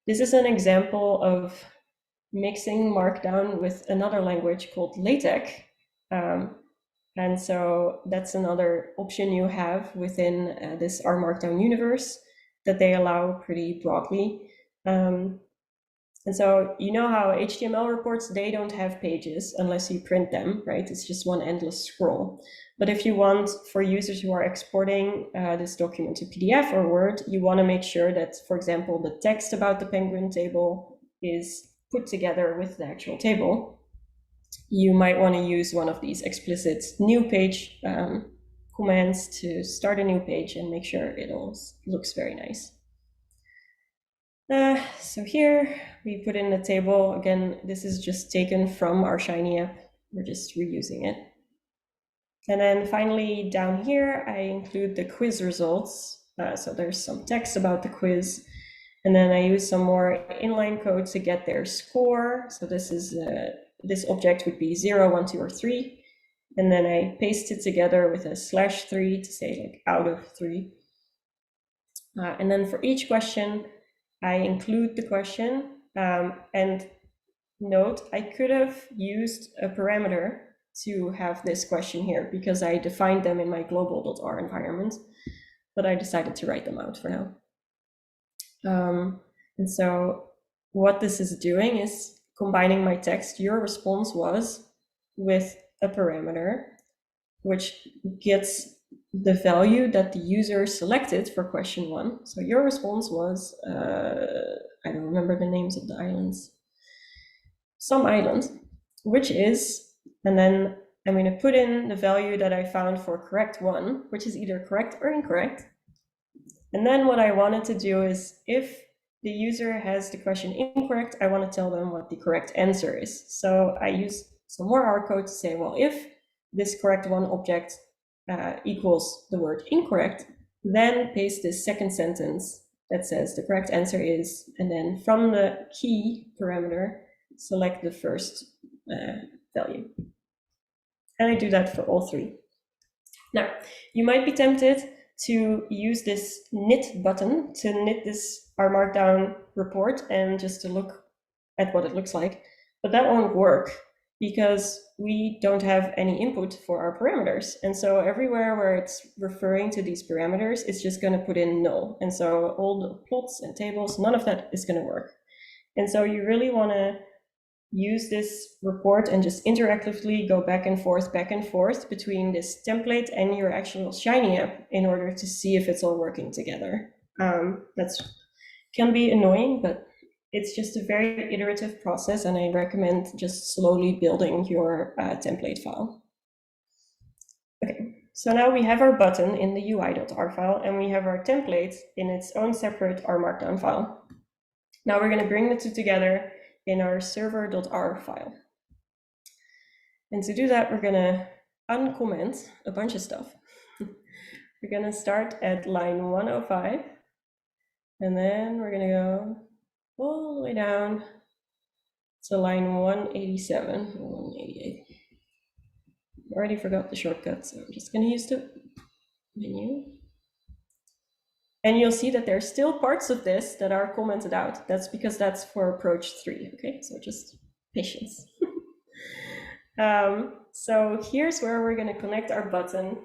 this is an example of mixing Markdown with another language called Latex. And so that's another option you have within this R Markdown universe that they allow pretty broadly. And so you know how HTML reports, they don't have pages unless you print them, right? It's just one endless scroll. But if you want, for users who are exporting this document to PDF or Word, you want to make sure that, for example, the text about the penguin table is put together with the actual table. You might want to use one of these explicit new page commands to start a new page and make sure it all looks very nice. So here we put in the table. Again, this is just taken from our Shiny app. We're just reusing it. And then finally down here, I include the quiz results. So there's some text about the quiz. And then I use some more inline code to get their score. So this is this object would be 0, 1, 2, or 3. And then I paste it together with a /3 to say like out of 3. And then for each question, I include the question. And note, I could have used a parameter to have this question here because I defined them in my global.r environment, but I decided to write them out for now. And so what this is doing is combining my text, your response was, with a parameter, which gets the value that the user selected for question 1. So your response was, I don't remember the names of the islands, some island, which is, and then I'm going to put in the value that I found for correct 1, which is either correct or incorrect. And then what I wanted to do is, if the user has the question incorrect, I want to tell them what the correct answer is. So I use some more R code to say, well, if this correct 1 object equals the word incorrect, then paste this second sentence that says the correct answer is, and then from the key parameter, select the first value. And I do that for all 3. Now, you might be tempted to use this knit button to knit our Markdown report and just to look at what it looks like, but that won't work because we don't have any input for our parameters. And so everywhere where it's referring to these parameters, it's just going to put in null. And so all the plots and tables, none of that is going to work. And so you really want to use this report and just interactively go back and forth between this template and your actual Shiny app in order to see if it's all working together. That can be annoying, but it's just a very iterative process, and I recommend just slowly building your template file. Okay, so now we have our button in the UI.r file, and we have our template in its own separate R Markdown file. Now we're going to bring the two together in our server.r file. And to do that, we're going to uncomment a bunch of stuff. We're going to start at line 105, and then we're going to go all the way down to line 187 or 188. I already forgot the shortcut, so I'm just going to use the menu. And you'll see that there's still parts of this that are commented out. That's because that's for approach 3, okay? So just patience. So here's where we're going to connect our button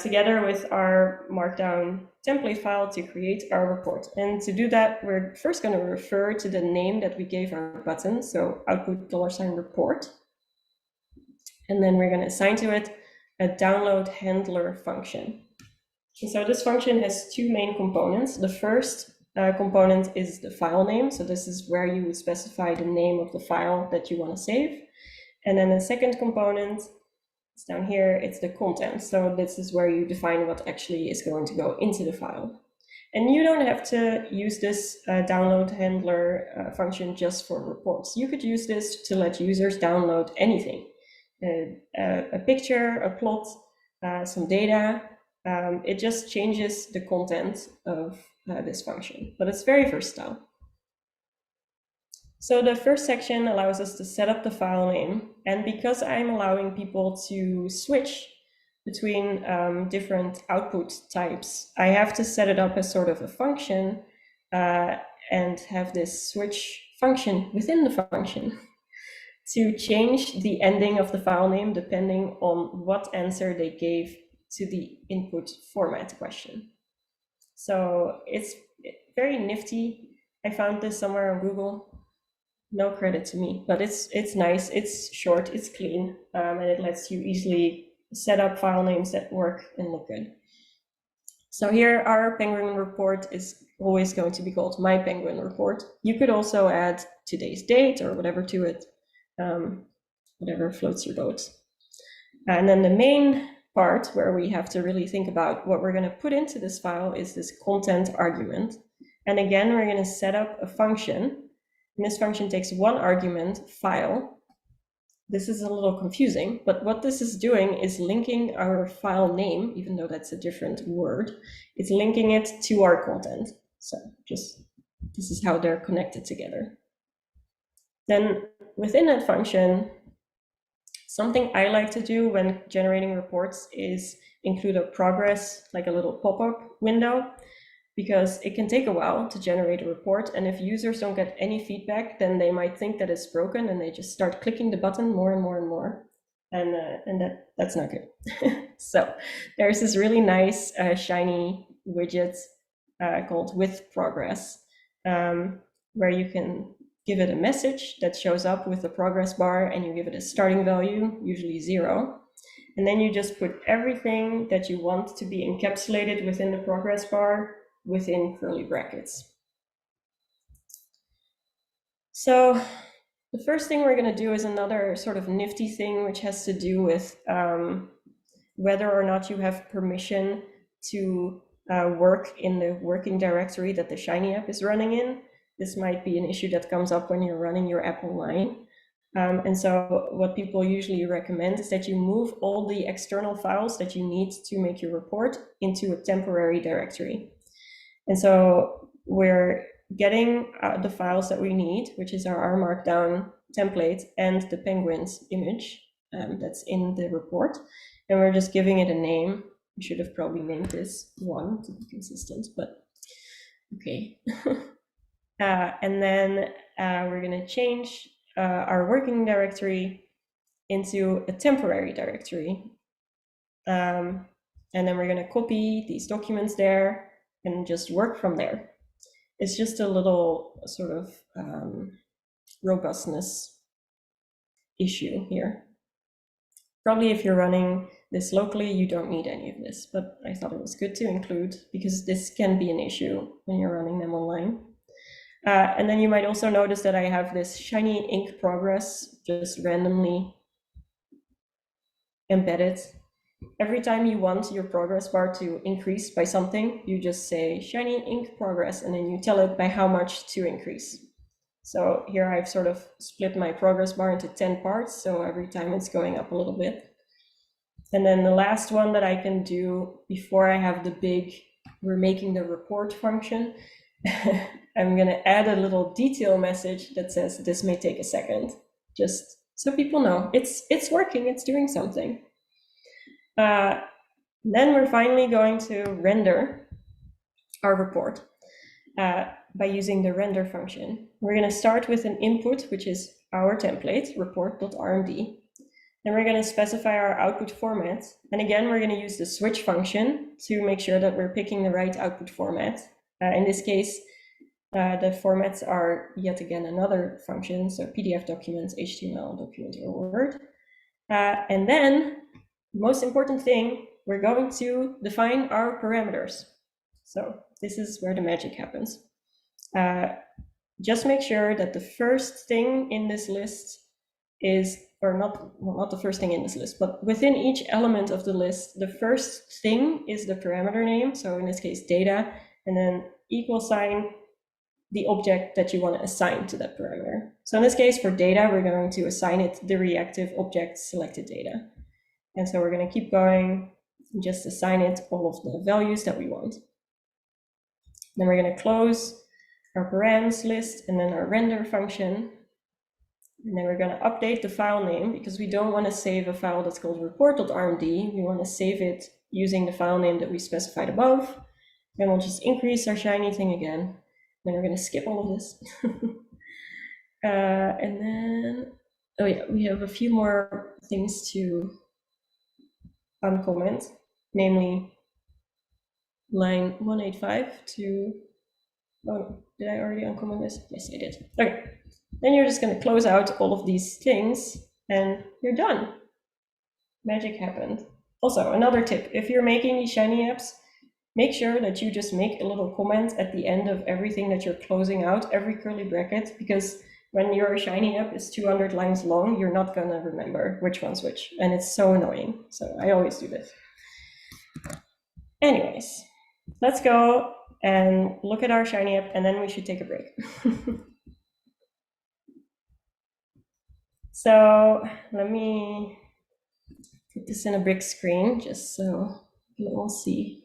together with our Markdown template file to create our report. And to do that, we're first going to refer to the name that we gave our button, so output $report. And then we're going to assign to it a download handler function. And so this function has 2 main components. The first component is the file name. So this is where you would specify the name of the file that you want to save. And then the second component is down here, it's the content. So this is where you define what actually is going to go into the file. And you don't have to use this download handler function just for reports. You could use this to let users download anything. A picture, a plot, some data. It just changes the content of this function, but it's very versatile. So the first section allows us to set up the file name, and because I'm allowing people to switch between different output types, I have to set it up as sort of a function and have this switch function within the function to change the ending of the file name depending on what answer they gave to the input format question. So it's very nifty. I found this somewhere on Google. No credit to me, but it's nice. It's short, it's clean, and it lets you easily set up file names that work and look good. So here our Penguin report is always going to be called My Penguin Report. You could also add today's date or whatever to it, whatever floats your boat. And then the main part where we have to really think about what we're going to put into this file is this content argument. And again, we're going to set up a function. And this function takes 1 argument, file. This is a little confusing, but what this is doing is linking our file name, even though that's a different word, it's linking it to our content. So just, this is how they're connected together. Then within that function, something I like to do when generating reports is include a progress, like a little pop-up window, because it can take a while to generate a report. And if users don't get any feedback, then they might think that it's broken and they just start clicking the button more and more and more. And that's not good. So there's this really nice shiny widget called with progress, where you can give it a message that shows up with the progress bar, and you give it a starting value, usually 0. And then you just put everything that you want to be encapsulated within the progress bar within curly brackets. So the first thing we're going to do is another sort of nifty thing, which has to do with whether or not you have permission to work in the working directory that the Shiny app is running in. This might be an issue that comes up when you're running your app online. And so what people usually recommend is that you move all the external files that you need to make your report into a temporary directory. And so we're getting the files that we need, which is our Markdown template and the penguins image that's in the report. And we're just giving it a name. We should have probably named this 1 to be consistent, but okay. And then we're going to change our working directory into a temporary directory. And then we're going to copy these documents there and just work from there. It's just a little sort of robustness issue here. Probably if you're running this locally, you don't need any of this, but I thought it was good to include because this can be an issue when you're running them online. And then you might also notice that I have this Shiny ink progress just randomly embedded. Every time you want your progress bar to increase by something, you just say Shiny ink progress, and then you tell it by how much to increase. So here I've sort of split my progress bar into 10 parts, so every time it's going up a little bit. And then the last one that I can do before I have the big, we're making the report function, I'm going to add a little detail message that says this may take a second, just so people know it's working, it's doing something. Then we're finally going to render our report by using the render function. We're going to start with an input, which is our template, report.rmd. Then we're going to specify our output format. And again, we're going to use the switch function to make sure that we're picking the right output format. In this case, the formats are yet again another function, so PDF documents, HTML document, or Word. And then, most important thing, we're going to define our parameters. So this is where the magic happens. Just make sure that the first thing in this list is, or not, well, not the first thing in this list, but within each element of the list, the first thing is the parameter name. So in this case, data, and then equal sign the object that you want to assign to that parameter. So in this case, for data, we're going to assign it the reactive object selected data. And so we're going to keep going and just assign it all of the values that we want. Then we're going to close our params list and then our render function. And then we're going to update the file name because we don't want to save a file that's called report.rmd. We want to save it using the file name that we specified above. And we'll just increase our Shiny thing again. Then we're going to skip all of this. And then, oh yeah, we have a few more things to uncomment, namely line 185 to, oh, did I already uncomment this? Yes, I did. Okay, then you're just going to close out all of these things and you're done. Magic happened. Also, another tip, if you're making these Shiny apps, make sure that you just make a little comment at the end of everything that you're closing out, every curly bracket, because when your Shiny app is 200 lines long, you're not going to remember which one's which, and it's so annoying. So I always do this. Anyways, let's go and look at our Shiny app, and then we should take a break. So let me put this in a big screen just so you all see.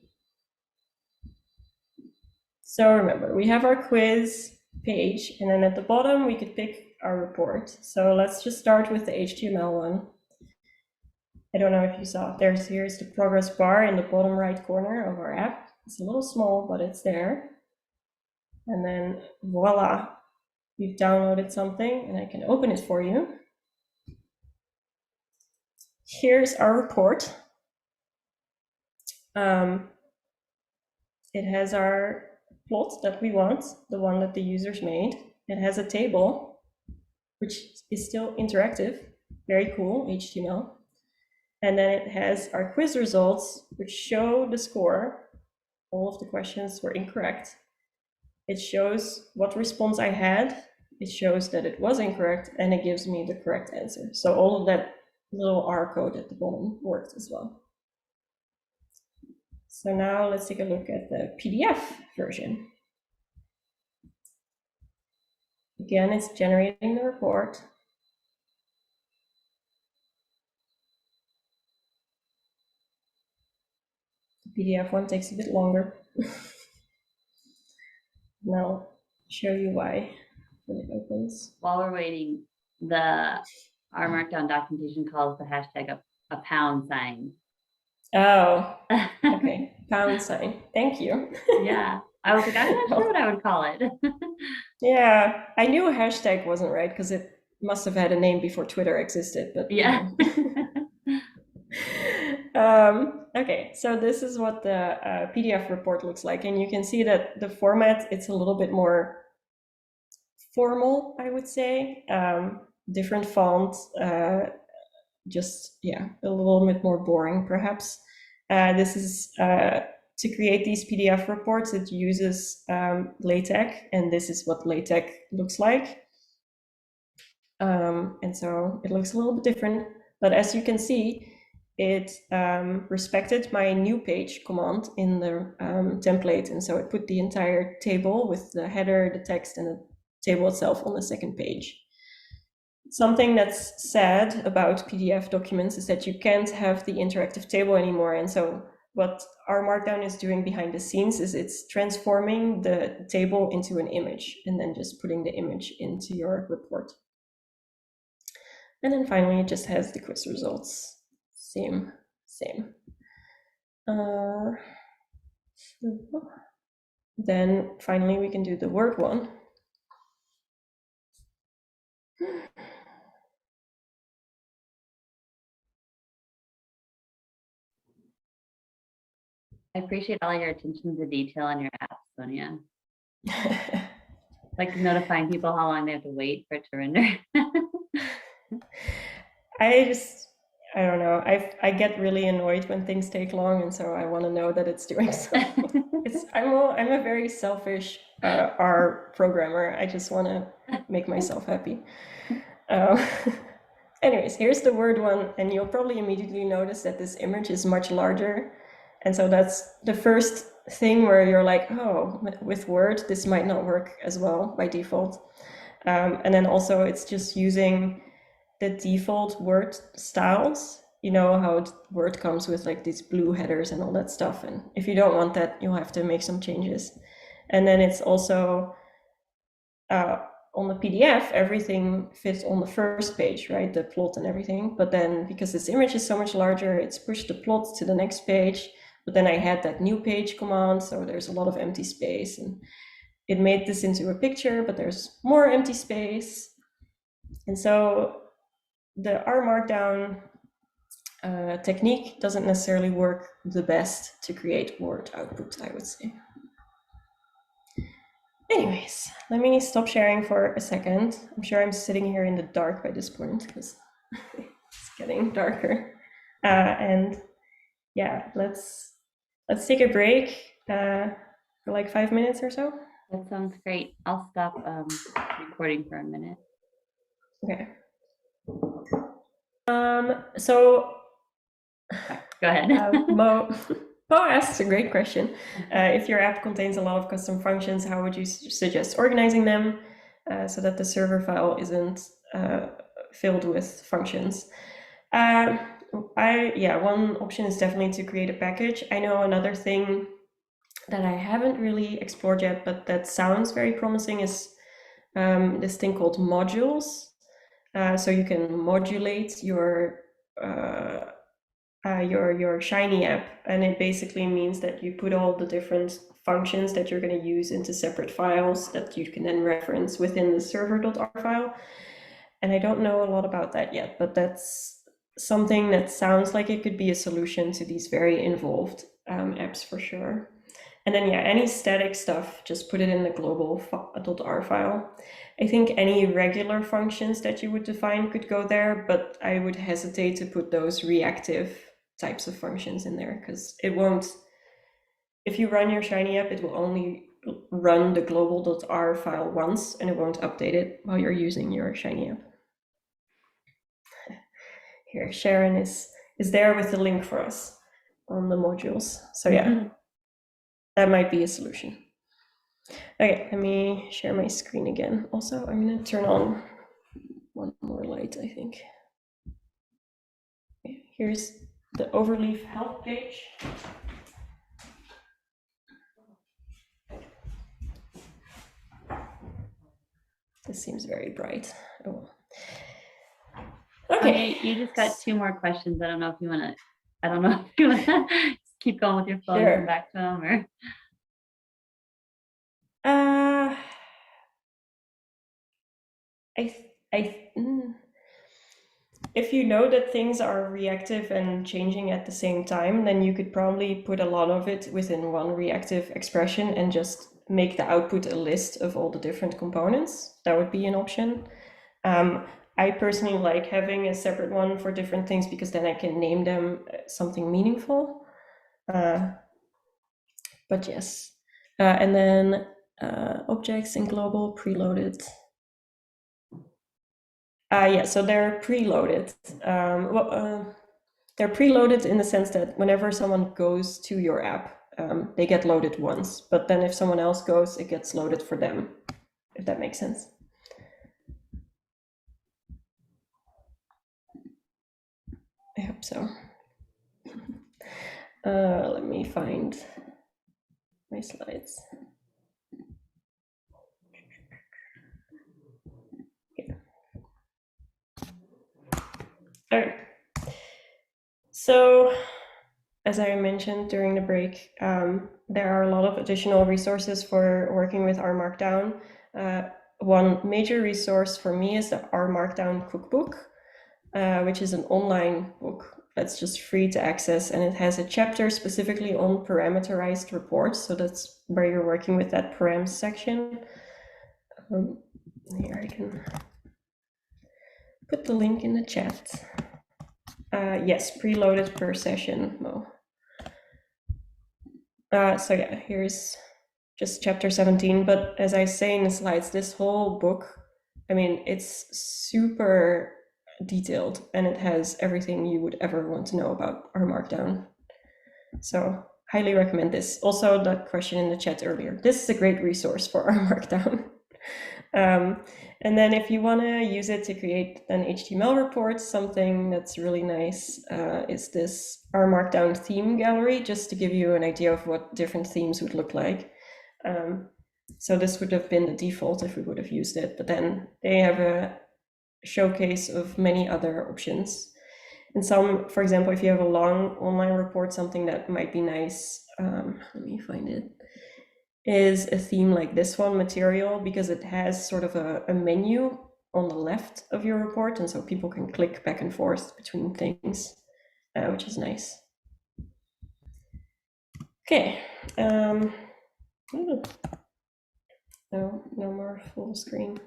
So remember, we have our quiz page, and then at the bottom, we could pick our report. So let's just start with the HTML one. I don't know if you saw, here's the progress bar in the bottom right corner of our app. It's a little small, but it's there. And then voila, we've downloaded something, and I can open it for you. Here's our report. It has our plot that we want, the one that the users made. it has a table, which is still interactive, very cool, HTML. And then it has our quiz results, which show the score. All of the questions were incorrect. It shows what response I had. It shows that it was incorrect, and it gives me the correct answer. So all of that little R code at the bottom worked as well. So now let's take a look at the PDF version. Again, it's generating the report. The PDF one takes a bit longer. Now I'll show you why when it opens. While we're waiting, our Markdown documentation calls the hashtag a pound sign. Oh, okay. Pound sign. Thank you. Yeah, I was like, I'm not sure what I would call it. Yeah, I knew a hashtag wasn't right because it must have had a name before Twitter existed, but Yeah. Okay, so this is what the PDF report looks like, and you can see that the format, it's a little bit more formal, I would say. Different fonts, just, yeah, a little bit more boring, perhaps. This is to create these PDF reports, it uses LaTeX, and this is what LaTeX looks like. And so it looks a little bit different, but as you can see, it respected my new page command in the template, and so it put the entire table with the header, the text, and the table itself on the second page. Something that's sad about PDF documents is that you can't have the interactive table anymore, and so what our Markdown is doing behind the scenes is it's transforming the table into an image and then just putting the image into your report. And then finally, it just has the quiz results. Same. Then finally, we can do the word one. I appreciate all your attention to detail on your app, Sonia. Like notifying people how long they have to wait for it to render. I don't know. I get really annoyed when things take long, and so I want to know that it's doing something. I'm a very selfish R programmer. I just want to make myself happy. Anyways, here's the word one, and you'll probably immediately notice that this image is much larger. And so that's the first thing where you're like, oh, with Word, this might not work as well by default. And then also it's just using the default Word styles. You know how Word comes with like these blue headers and all that stuff. And if you don't want that, you'll have to make some changes. And then it's also on the PDF, everything fits on the first page, right? The plot and everything. But then because this image is so much larger, it's pushed the plot to the next page. But then I had that new page command, so there's a lot of empty space, and it made this into a picture, but there's more empty space. And so the R Markdown technique doesn't necessarily work the best to create Word output, I would say. Anyways, let me stop sharing for a second. I'm sure I'm sitting here in the dark by this point because it's getting darker. And yeah, let's take a break for like 5 minutes or so. That sounds great. I'll stop recording for a minute. Okay. So go ahead. Mo asks a great question. If your app contains a lot of custom functions, how would you suggest organizing them so that the server file isn't filled with functions? One option is definitely to create a package. I know another thing that I haven't really explored yet, but that sounds very promising is this thing called modules. So you can modulate your Shiny app, and it basically means that you put all the different functions that you're going to use into separate files that you can then reference within the server.r file. And I don't know a lot about that yet, but that's something that sounds like it could be a solution to these very involved apps for sure. And then, yeah, any static stuff, just put it in the global.r file. I think any regular functions that you would define could go there, but I would hesitate to put those reactive types of functions in there because it won't, if you run your Shiny app, it will only run the global.r file once and it won't update it while you're using your Shiny app. Here, Sharon is there with the link for us on the modules. So yeah, that might be a solution. Okay, let me share my screen again. Also, I'm going to turn on one more light, I think. Okay, here's the Overleaf help page. This seems very bright. Oh. Okay. You just got 2 more questions. I don't know if you want to. I don't know if you want to keep going with your phone and come back to them or. If you know that things are reactive and changing at the same time, then you could probably put a lot of it within one reactive expression and just make the output a list of all the different components. That would be an option. I personally like having a separate one for different things because then I can name them something meaningful. But yes. And then objects in global preloaded. Yeah, so they're preloaded. They're preloaded in the sense that whenever someone goes to your app, they get loaded once. But then if someone else goes, it gets loaded for them, if that makes sense. I hope so. Let me find my slides. Yeah. All right. So, as I mentioned during the break, there are a lot of additional resources for working with R Markdown. One major resource for me is the R Markdown cookbook, which is an online book that's just free to access, and it has a chapter specifically on parameterized reports. So that's where you're working with that params section. Here I can put the link in the chat. Yes, preloaded per session, Mo. So yeah, here's just chapter 17. But as I say in the slides, this whole book, I mean, it's super detailed and it has everything you would ever want to know about R Markdown. So highly recommend this. Also, that question in the chat earlier. This is a great resource for R Markdown. And then if you want to use it to create an HTML report, something that's really nice is this R Markdown theme gallery, just to give you an idea of what different themes would look like. So this would have been the default if we would have used it, but then they have a showcase of many other options. And some, for example, if you have a long online report, something that might be nice, let me find it, is a theme like this one, Material, because it has sort of a menu on the left of your report, and so people can click back and forth between things, which is nice. Okay. No more full screen.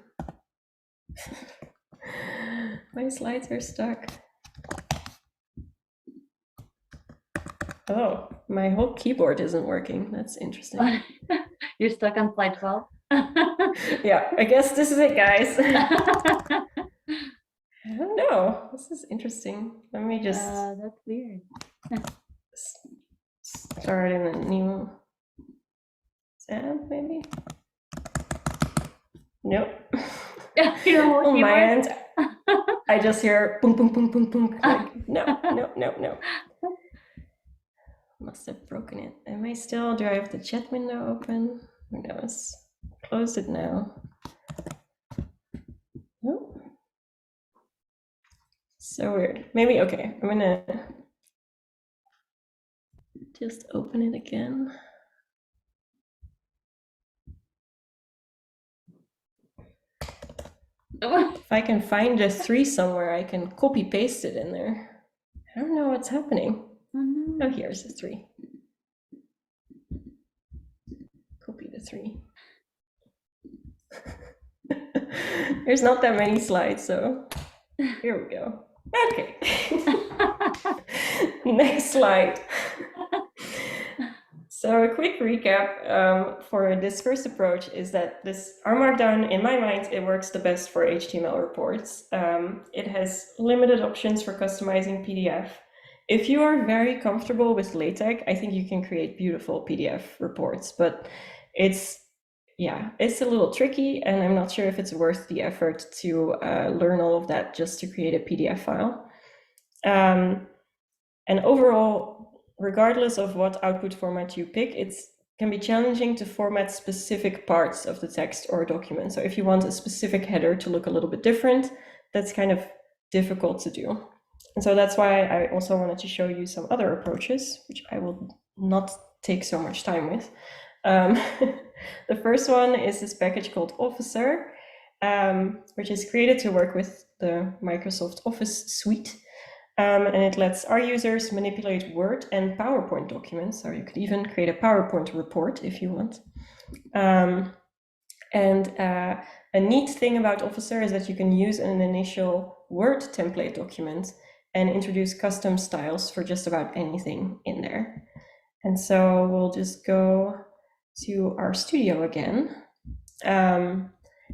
My slides are stuck. Oh, my whole keyboard isn't working. That's interesting. You're stuck on slide 12? Yeah, I guess this is it, guys. I don't know. This is interesting. Let me just that's weird. start in a new tab, maybe? Nope. On my end, I just hear boom, boom, boom, boom, boom. Like, no. Must have broken it. Am I still, do I have the chat window open? Who knows? Close it now. Nope. So weird. Maybe, okay, I'm gonna just open it again. If I can find the 3 somewhere, I can copy paste it in there. I don't know what's happening. Oh, here's the 3. Copy the 3. There's not that many slides, so here we go. Okay. Next slide. So a quick recap for this first approach is that our Markdown, in my mind, it works the best for HTML reports. It has limited options for customizing PDF. If you are very comfortable with LaTeX, I think you can create beautiful PDF reports, but it's a little tricky, and I'm not sure if it's worth the effort to learn all of that just to create a PDF file. And overall, regardless of what output format you pick, it can be challenging to format specific parts of the text or document. So if you want a specific header to look a little bit different, that's kind of difficult to do. And so that's why I also wanted to show you some other approaches, which I will not take so much time with. The first one is this package called Officer, which is created to work with the Microsoft Office suite. And it lets our users manipulate Word and PowerPoint documents, or you could even create a PowerPoint report if you want. A neat thing about Officer is that you can use an initial Word template document and introduce custom styles for just about anything in there. And so we'll just go to Rstudio again.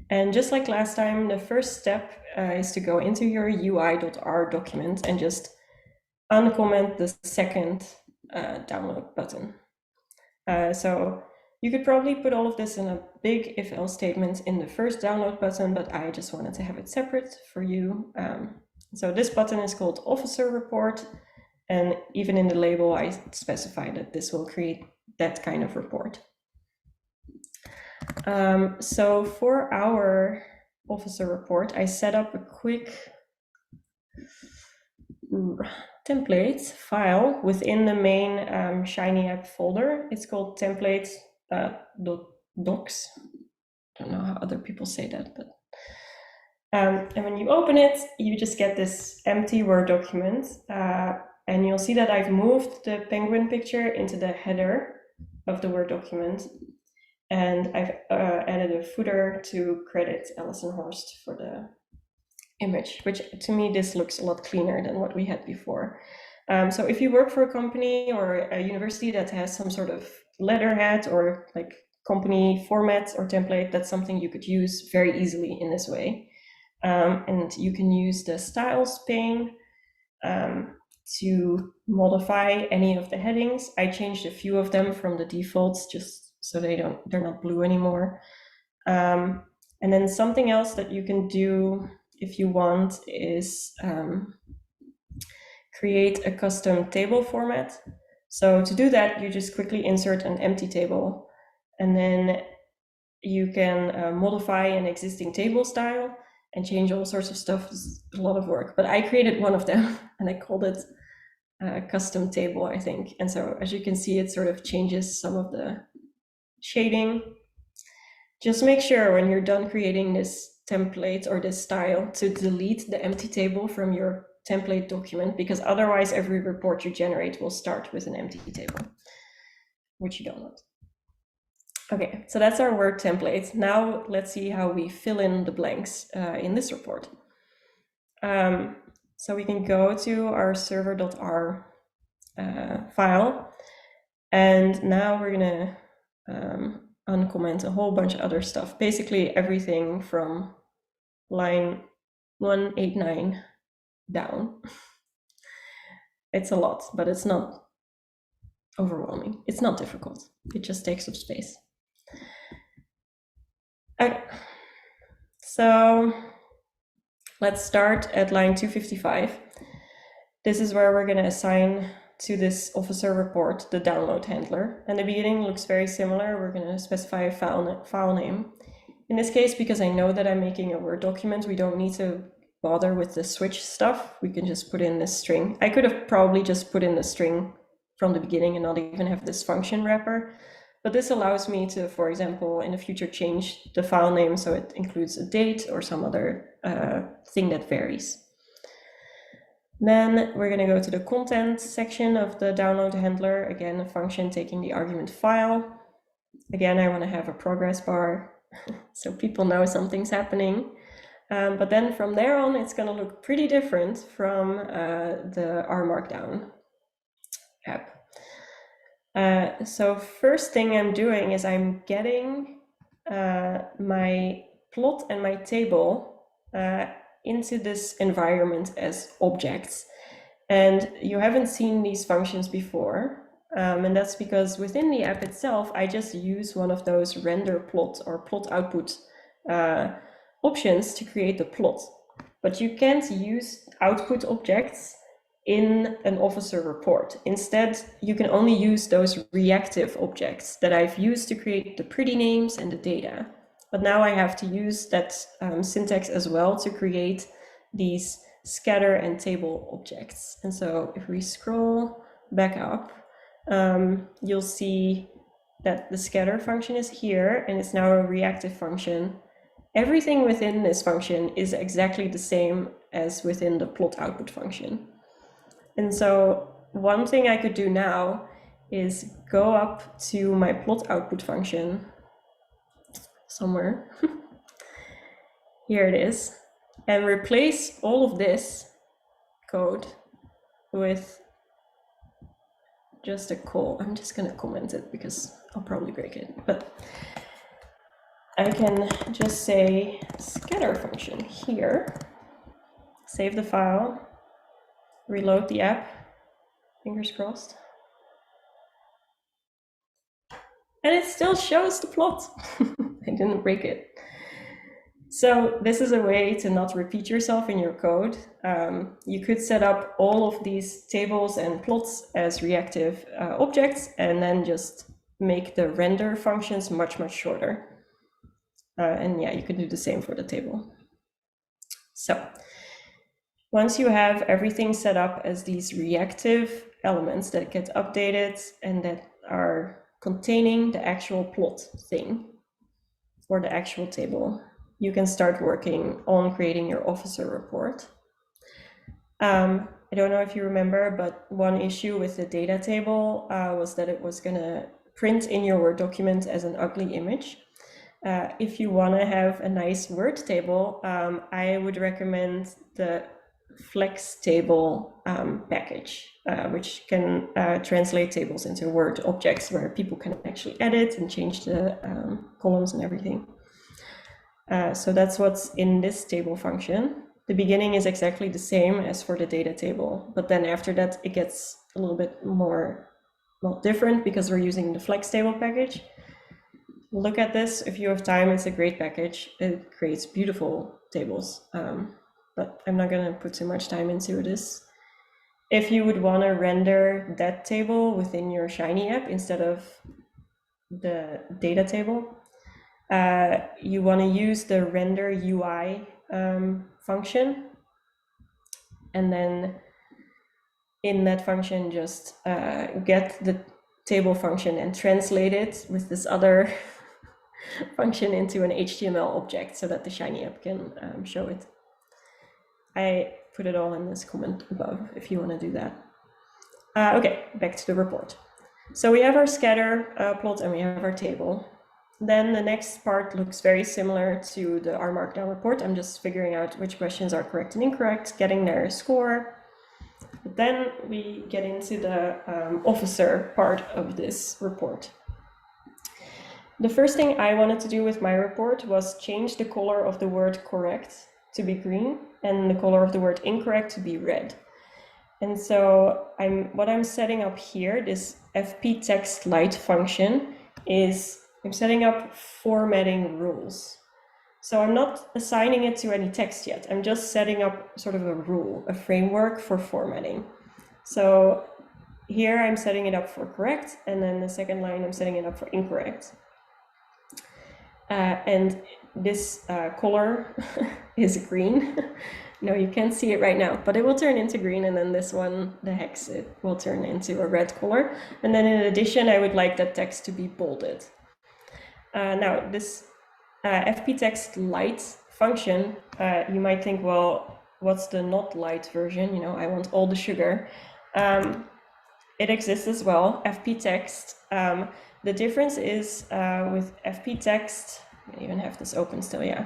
And just like last time, the first step is to go into your UI.R document and just uncomment the second download button. So you could probably put all of this in a big if-else statement in the first download button, but I just wanted to have it separate for you. So this button is called Officer Report, and even in the label, I specify that this will create that kind of report. So for our Officer Report, I set up a quick template file within the main Shiny app folder. It's called template.docs. I don't know how other people say that, but and when you open it, you just get this empty Word document, and you'll see that I've moved the penguin picture into the header of the Word document, and I've added a footer to credit Alison Horst for the image, which to me, this looks a lot cleaner than what we had before. So if you work for a company or a university that has some sort of letterhead or like company format or template, that's something you could use very easily in this way. And you can use the styles pane to modify any of the headings. I changed a few of them from the defaults just so they're not blue anymore. And then something else that you can do if you want is create a custom table format. So to do that, you just quickly insert an empty table, and then you can modify an existing table style and change all sorts of stuff. It's a lot of work, but I created one of them and I called it custom table, I think. And so as you can see, it sort of changes some of the shading. Just make sure when you're done creating this template or this style to delete the empty table from your template document, because otherwise every report you generate will start with an empty table, which you don't want. Okay, so that's our Word template. Now let's see how we fill in the blanks in this report. So we can go to our server.r file, and now we're gonna uncomment a whole bunch of other stuff. Basically everything from line 189 down. It's a lot, but it's not overwhelming. It's not difficult. It just takes up space. Okay, so let's start at line 255. This is where we're going to assign to this officer report the download handler. And the beginning looks very similar. We're going to specify a file name. In this case, because I know that I'm making a Word document, we don't need to bother with the switch stuff. We can just put in this string. I could have probably just put in the string from the beginning and not even have this function wrapper. But this allows me to, for example, in the future, change the file name so it includes a date or some other thing that varies. Then we're going to go to the content section of the download handler. Again, a function taking the argument file. Again, I want to have a progress bar. so people know something's happening. But then from there on, it's going to look pretty different from the R Markdown app. So first thing I'm doing is I'm getting my plot and my table into this environment as objects. And you haven't seen these functions before. And that's because within the app itself, I just use one of those render plot or plot output options to create the plot. But you can't use output objects in an officer report. Instead, you can only use those reactive objects that I've used to create the pretty names and the data. But now I have to use that syntax as well to create these scatter and table objects. And so if we scroll back up, you'll see that the scatter function is here and it's now a reactive function. Everything within this function is exactly the same as within the plot output function. And so one thing I could do now is go up to my plot output function somewhere. Here it is. And replace all of this code with just a call. I'm just going to comment it because I'll probably break it. But I can just say scatter function here, save the file, reload the app, fingers crossed. And it still shows the plot. I didn't break it. So this is a way to not repeat yourself in your code. You could set up all of these tables and plots as reactive objects and then just make the render functions much, much shorter. And yeah, you could do the same for the table. So once you have everything set up as these reactive elements that get updated and that are containing the actual plot thing or the actual table, you can start working on creating your officer report. I don't know if you remember, but one issue with the data table was that it was going to print in your Word document as an ugly image. If you want to have a nice Word table, I would recommend the Flex table package, which can translate tables into Word objects where people can actually edit and change the columns and everything. So that's what's in this table function. The beginning is exactly the same as for the data table, but then after that it gets a little bit more, well, different because we're using the Flex table package. Look at this. If you have time, it's a great package. It creates beautiful tables, but I'm not going to put too much time into this. If you would want to render that table within your Shiny app instead of the data table, you want to use the render UI function, and then in that function just get the table function and translate it with this other function into an HTML object so that the Shiny app can show it. I put it all in this comment above if you want to do that. Okay, back to the report. So we have our scatter plot and we have our table. Then the next part looks very similar to the R Markdown report. I'm just figuring out which questions are correct and incorrect, getting their score. But then we get into the officer part of this report. The first thing I wanted to do with my report was change the color of the word correct to be green and the color of the word incorrect to be red. And so what I'm setting up here, this FP text light function, is I'm setting up formatting rules. So I'm not assigning it to any text yet. I'm just setting up sort of a rule, a framework for formatting. So here I'm setting it up for correct, and then the second line I'm setting it up for incorrect. And this color is green. No, you can't see it right now, but it will turn into green, and then this one, the hex, it will turn into a red color. And then in addition, I would like that text to be bolded. Now, this FP text light function, you might think, well, what's the not light version? You know, I want all the sugar. It exists as well, FP text. The difference is with FP text, I even have this open still, yeah.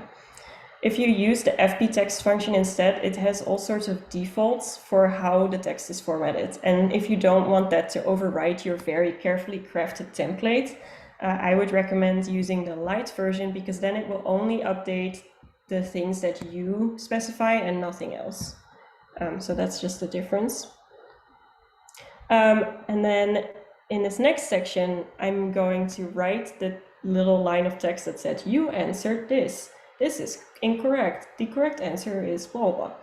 If you use the FP text function instead, it has all sorts of defaults for how the text is formatted. And if you don't want that to overwrite your very carefully crafted template, I would recommend using the light version, because then it will only update the things that you specify and nothing else. So that's just the difference. And then in this next section, I'm going to write the little line of text that said, you answered this. This is incorrect. The correct answer is blah, blah.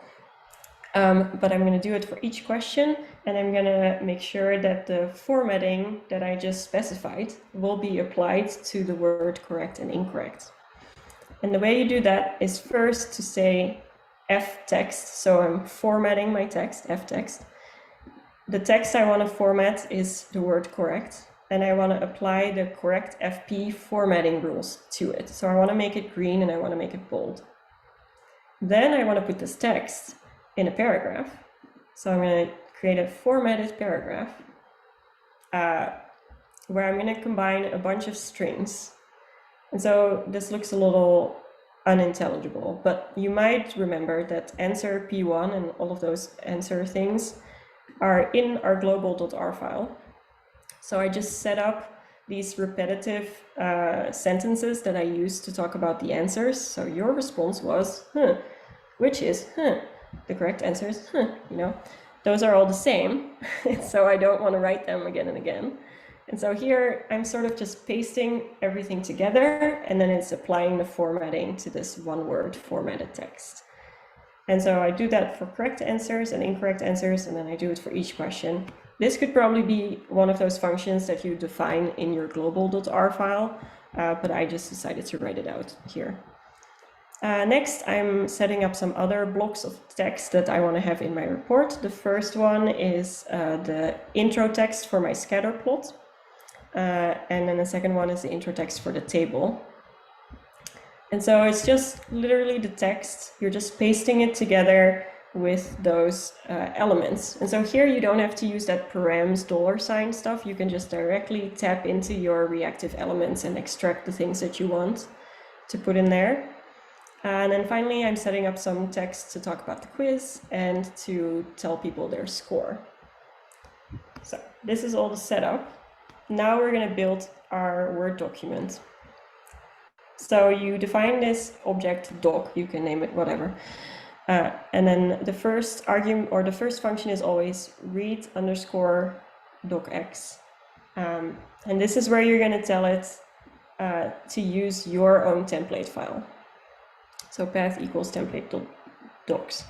But I'm going to do it for each question, and I'm going to make sure that the formatting that I just specified will be applied to the word correct and incorrect. And the way you do that is first to say F text. So I'm formatting my text, F text. The text I want to format is the word correct, and I want to apply the correct FP formatting rules to it. So I want to make it green and I want to make it bold. Then I want to put this text in a paragraph. So I'm going to create a formatted paragraph where I'm going to combine a bunch of strings. And so this looks a little unintelligible, but you might remember that answer P1 and all of those answer things are in our global.r file. So I just set up these repetitive sentences that I use to talk about the answers. So your response was, which is, the correct answer is, you know, those are all the same. So I don't want to write them again and again. And so here I'm sort of just pasting everything together, and then it's applying the formatting to this one word formatted text. And so I do that for correct answers and incorrect answers, and then I do it for each question. This could probably be one of those functions that you define in your global.r file, but I just decided to write it out here. Next, I'm setting up some other blocks of text that I want to have in my report. The first one is the intro text for my scatter plot. And then the second one is the intro text for the table. And so it's just literally the text. You're just pasting it together with those elements. And so here you don't have to use that params $ stuff. You can just directly tap into your reactive elements and extract the things that you want to put in there. And then finally, I'm setting up some text to talk about the quiz and to tell people their score. So this is all the setup. Now we're going to build our Word document. So you define this object doc, you can name it whatever. And then the first argument or the first function is always read _ docx. And this is where you're going to tell it to use your own template file. So path equals template.docs.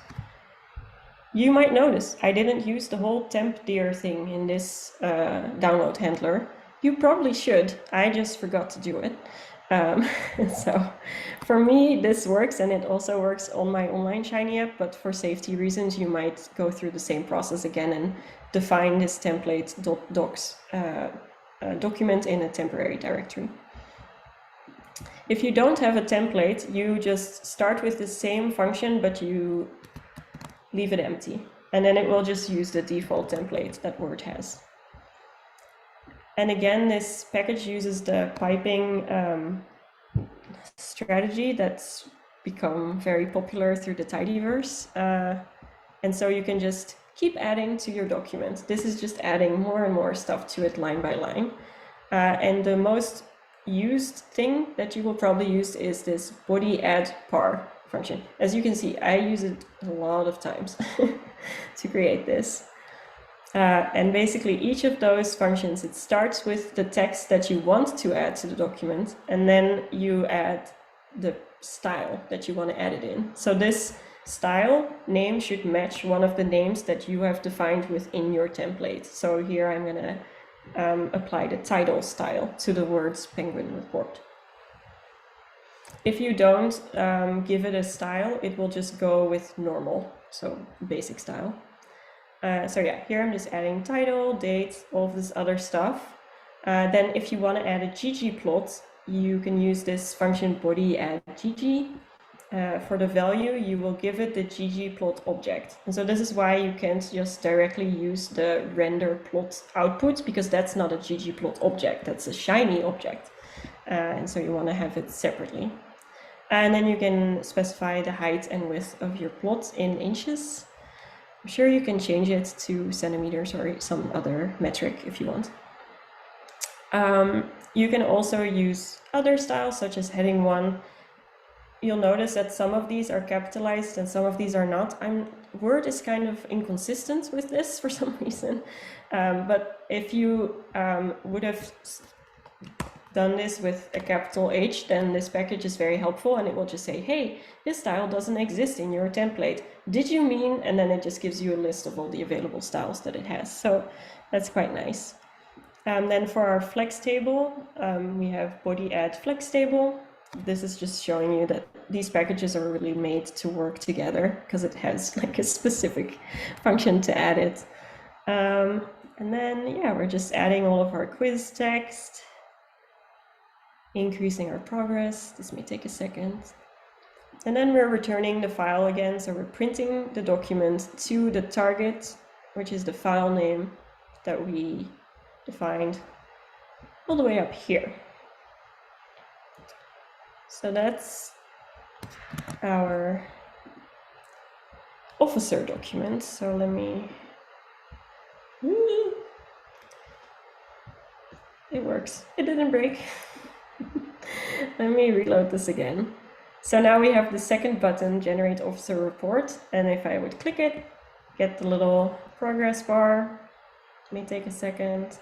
You might notice I didn't use the whole temp.dir thing in this download handler. You probably should. I just forgot to do it. So for me, this works, and it also works on my online Shiny app, but for safety reasons, you might go through the same process again and define this template.docs document in a temporary directory. If you don't have a template, you just start with the same function, but you leave it empty, and then it will just use the default template that Word has. And again, this package uses the piping strategy that's become very popular through the tidyverse. And so you can just keep adding to your document. This is just adding more and more stuff to it line by line. And the most used thing that you will probably use is this body add par function. As you can see, I use it a lot of times to create this. And basically each of those functions, it starts with the text that you want to add to the document, and then you add the style that you want to add it in. So this style name should match one of the names that you have defined within your template. So here I'm going to apply the title style to the words Penguin Report. If you don't give it a style, it will just go with normal, so basic style. So yeah, here I'm just adding title, date, all of this other stuff. Then if you want to add a ggplot, you can use this function body add gg. For the value, you will give it the ggplot object. And so this is why you can't just directly use the render plot output, because that's not a ggplot object, that's a Shiny object. and so you want to have it separately. And then you can specify the height and width of your plot in inches. I'm sure you can change it to centimeters or some other metric if you want. You can also use other styles such as heading 1. You'll notice that some of these are capitalized and some of these are not. Word is kind of inconsistent with this for some reason. But if you would have done this with a capital H, then this package is very helpful, and it will just say, hey, this style doesn't exist in your template. Did you mean? And then it just gives you a list of all the available styles that it has. So that's quite nice. Then for our flex table, we have body add flex table. This is just showing you that these packages are really made to work together because it has like a specific function to add it. And then, yeah, we're just adding all of our quiz text, increasing our progress. This may take a second. And then we're returning the file again. So we're printing the document to the target, which is the file name that we defined all the way up here. So that's our officer document. So let me, it works. It didn't break. Let me reload this again. So now we have the second button, generate officer report. And if I would click it, get the little progress bar. It may take a second.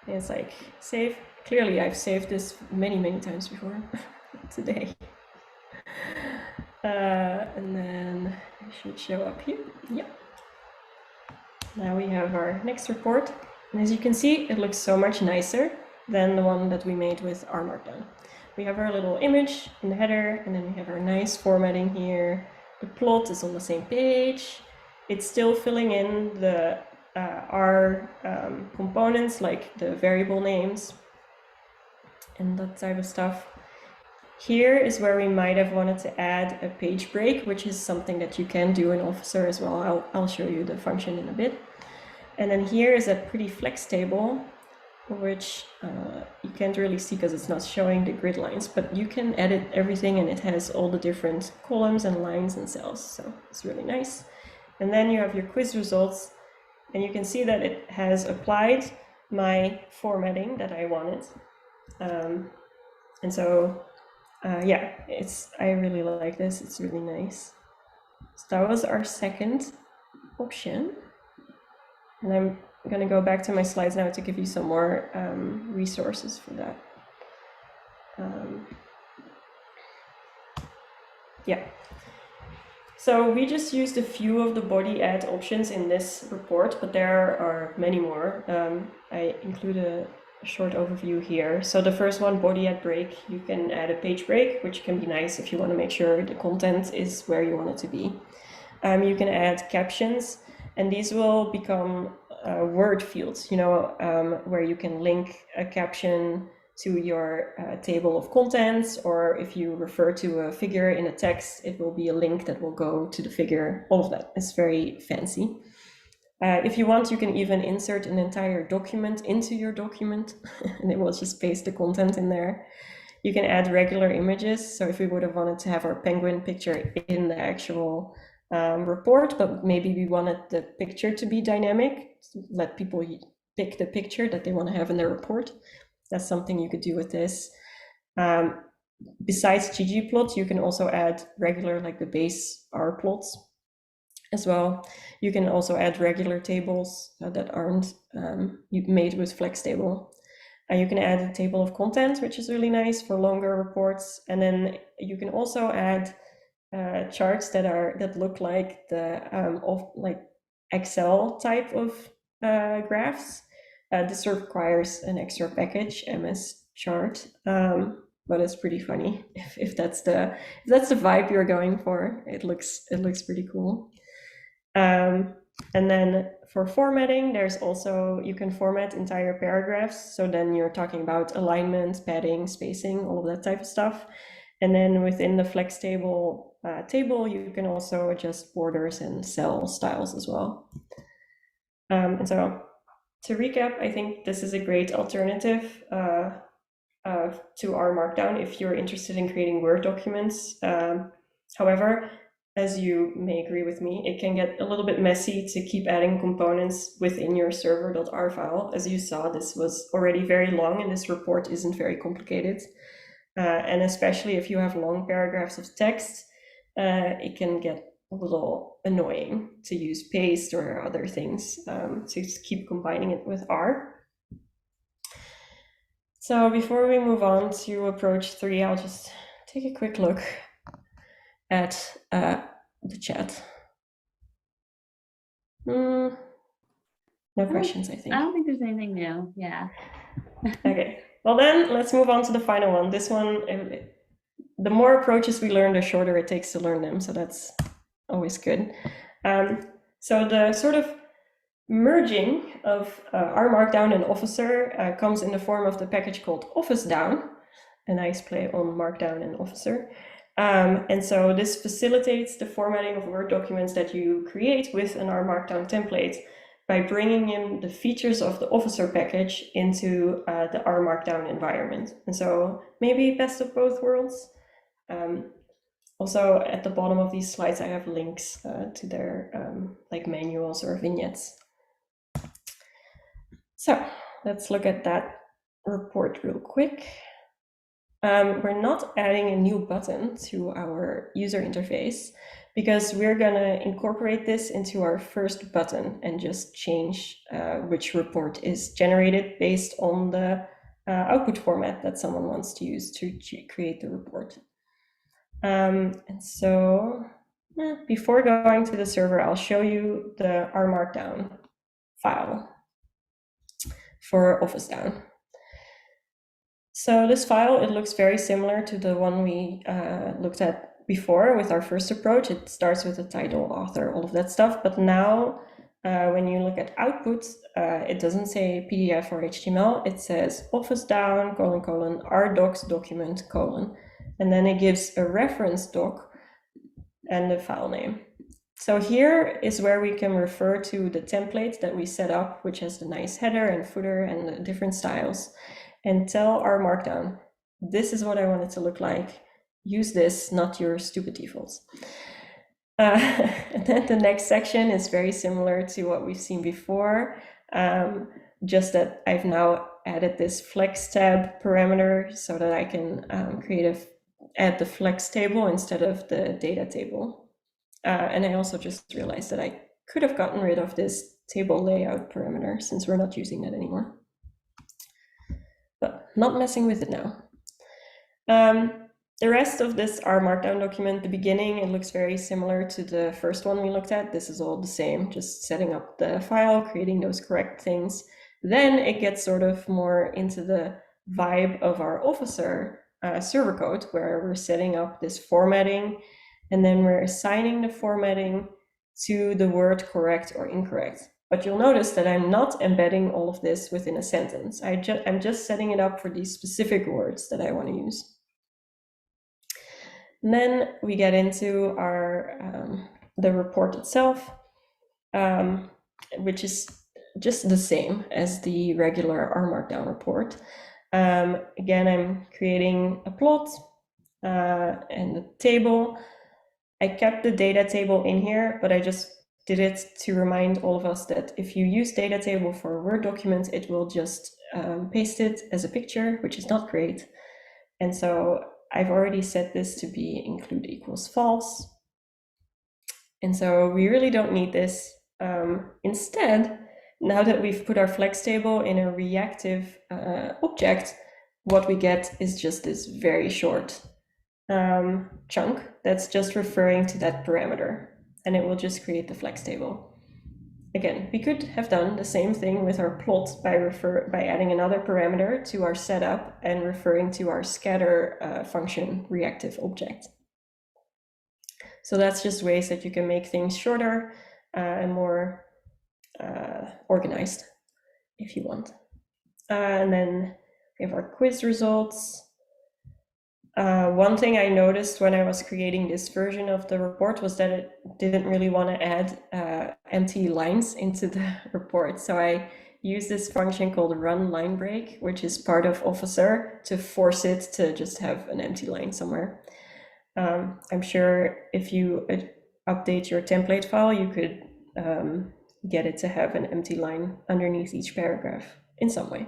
And it's like save. Clearly I've saved this many, many times before today. And then it should show up here. Yep. Now we have our next report. And as you can see, it looks so much nicer than the one that we made with our Markdown. We have our little image in the header, and then we have our nice formatting here. The plot is on the same page. It's still filling in the our components, like the variable names and that type of stuff. Here is where we might have wanted to add a page break, which is something that you can do in Officer as well. I'll show you the function in a bit. And then here is a pretty flex table, which you can't really see because it's not showing the grid lines, but you can edit everything and it has all the different columns and lines and cells. So it's really nice. And then you have your quiz results, and you can see that it has applied my formatting that I wanted. And so, yeah, I really like this. It's really nice. So that was our second option. And I'm going to go back to my slides now to give you some more resources for that. Yeah. So we just used a few of the body add options in this report, but there are many more. I include a short overview here. So the first one, body add break, you can add a page break, which can be nice if you want to make sure the content is where you want it to be. You can add captions, and these will become word fields, where you can link a caption to your table of contents, or if you refer to a figure in a text, it will be a link that will go to the figure. All of that is very fancy. If you want, you can even insert an entire document into your document, and it will just paste the content in there. You can add regular images. So if we would have wanted to have our penguin picture in the actual report, but maybe we wanted the picture to be dynamic, let people pick the picture that they want to have in their report. That's something you could do with this. Besides ggplot, you can also add regular, like the base R plots as well. You can also add regular tables that aren't made with flex table. You can add a table of contents, which is really nice for longer reports. And then you can also add charts that look like the like Excel type of graphs. This requires an extra package, MS chart, but it's pretty funny if that's the vibe you're going for. It looks pretty cool. And then for formatting, there's also, you can format entire paragraphs. So then you're talking about alignment, padding, spacing, all of that type of stuff. And then within the flex table, you can also adjust borders and cell styles as well. And so to recap, I think this is a great alternative to our Markdown if you're interested in creating Word documents. However, as you may agree with me, it can get a little bit messy to keep adding components within your server.r file. As you saw, this was already very long and this report isn't very complicated. And especially if you have long paragraphs of text, it can get a little annoying to use paste or other things to keep combining it with R. So before we move on to approach 3, I'll just take a quick look at the chat. No questions, I think. I don't think there's anything new. Yeah. Okay, well then let's move on to the final one. This one, the more approaches we learn, the shorter it takes to learn them. So that's always good. So the sort of merging of our Markdown and Officer comes in the form of the package called OfficeDown, a nice play on Markdown and Officer. And so this facilitates the formatting of Word documents that you create with an R Markdown template by bringing in the features of the Officer package into the R Markdown environment. And so maybe best of both worlds. Also at the bottom of these slides, I have links to their like manuals or vignettes. So let's look at that report real quick. We're not adding a new button to our user interface because we're going to incorporate this into our first button and just change which report is generated based on the output format that someone wants to use to create the report. And so before going to the server, I'll show you the R Markdown file for OfficeDown. So this file, it looks very similar to the one we looked at before with our first approach. It starts with the title, author, all of that stuff. But now when you look at output, it doesn't say PDF or HTML. It says OfficeDown, : RDocs document, : and then it gives a reference doc and the file name. So here is where we can refer to the template that we set up, which has the nice header and footer and the different styles, and tell our Markdown, this is what I want it to look like. Use this, not your stupid defaults. And then the next section is very similar to what we've seen before, just that I've now added this flex tab parameter so that I can add the flex table instead of the data table. And I also just realized that I could have gotten rid of this table layout parameter since we're not using that anymore. But not messing with it now. The rest of this R Markdown document, the beginning, it looks very similar to the first one we looked at. This is all the same, just setting up the file, creating those correct things. Then it gets sort of more into the vibe of our Officer server code, where we're setting up this formatting, and then we're assigning the formatting to the word correct or incorrect. But you'll notice that I'm not embedding all of this within a sentence. I'm just setting it up for these specific words that I want to use. And then we get into our the report itself, which is just the same as the regular R Markdown report. Again, I'm creating a plot and a table. I kept the data table in here, but I just did it to remind all of us that if you use data table for a Word document, it will just paste it as a picture, which is not great. And so I've already set this to be include equals false. And so we really don't need this. Instead, now that we've put our flex table in a reactive object, what we get is just this very short chunk that's just referring to that parameter, and it will just create the flex table. Again, we could have done the same thing with our plot by adding another parameter to our setup and referring to our scatter function reactive object. So that's just ways that you can make things shorter and more organized if you want. And then we have our quiz results. One thing I noticed when I was creating this version of the report was that it didn't really want to add empty lines into the report. So I use this function called run line break, which is part of officer, to force it to just have an empty line somewhere. I'm sure if you update your template file, you could get it to have an empty line underneath each paragraph in some way.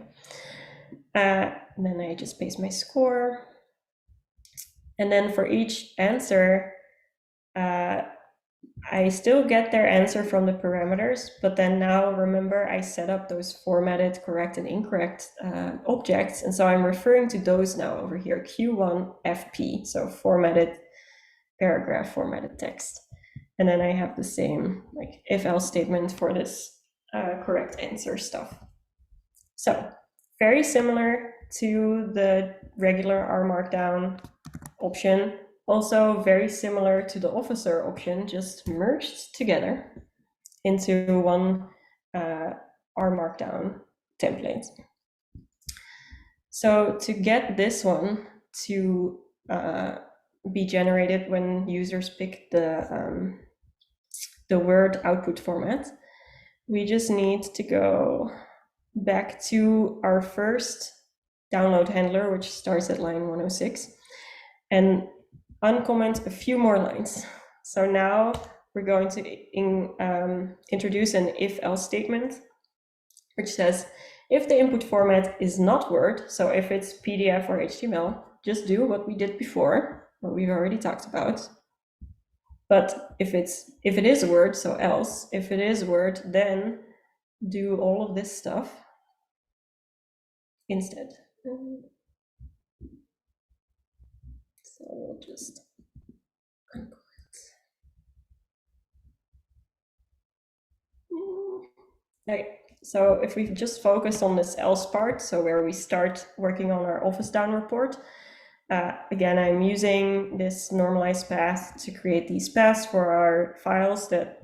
Then I just paste my score. And then for each answer, I still get their answer from the parameters, but then now remember I set up those formatted correct and incorrect objects. And so I'm referring to those now over here, Q1 FP, so formatted paragraph, formatted text. And then I have the same like if-else statement for this correct answer stuff. So very similar to the regular R Markdown option. Also very similar to the officer option, just merged together into one R Markdown template. So to get this one to be generated when users pick the Word output format, we just need to go back to our first download handler, which starts at line 106, and uncomment a few more lines. So now we're going to introduce an if-else statement, which says, if the input format is not Word, so if it's PDF or HTML, just do what we did before, what we've already talked about. But if it is Word, so else, if it is Word, then do all of this stuff instead. So we'll just uncomment. Okay, so if we just focus on this else part, so where we start working on our office down report, again, I'm using this normalized path to create these paths for our files that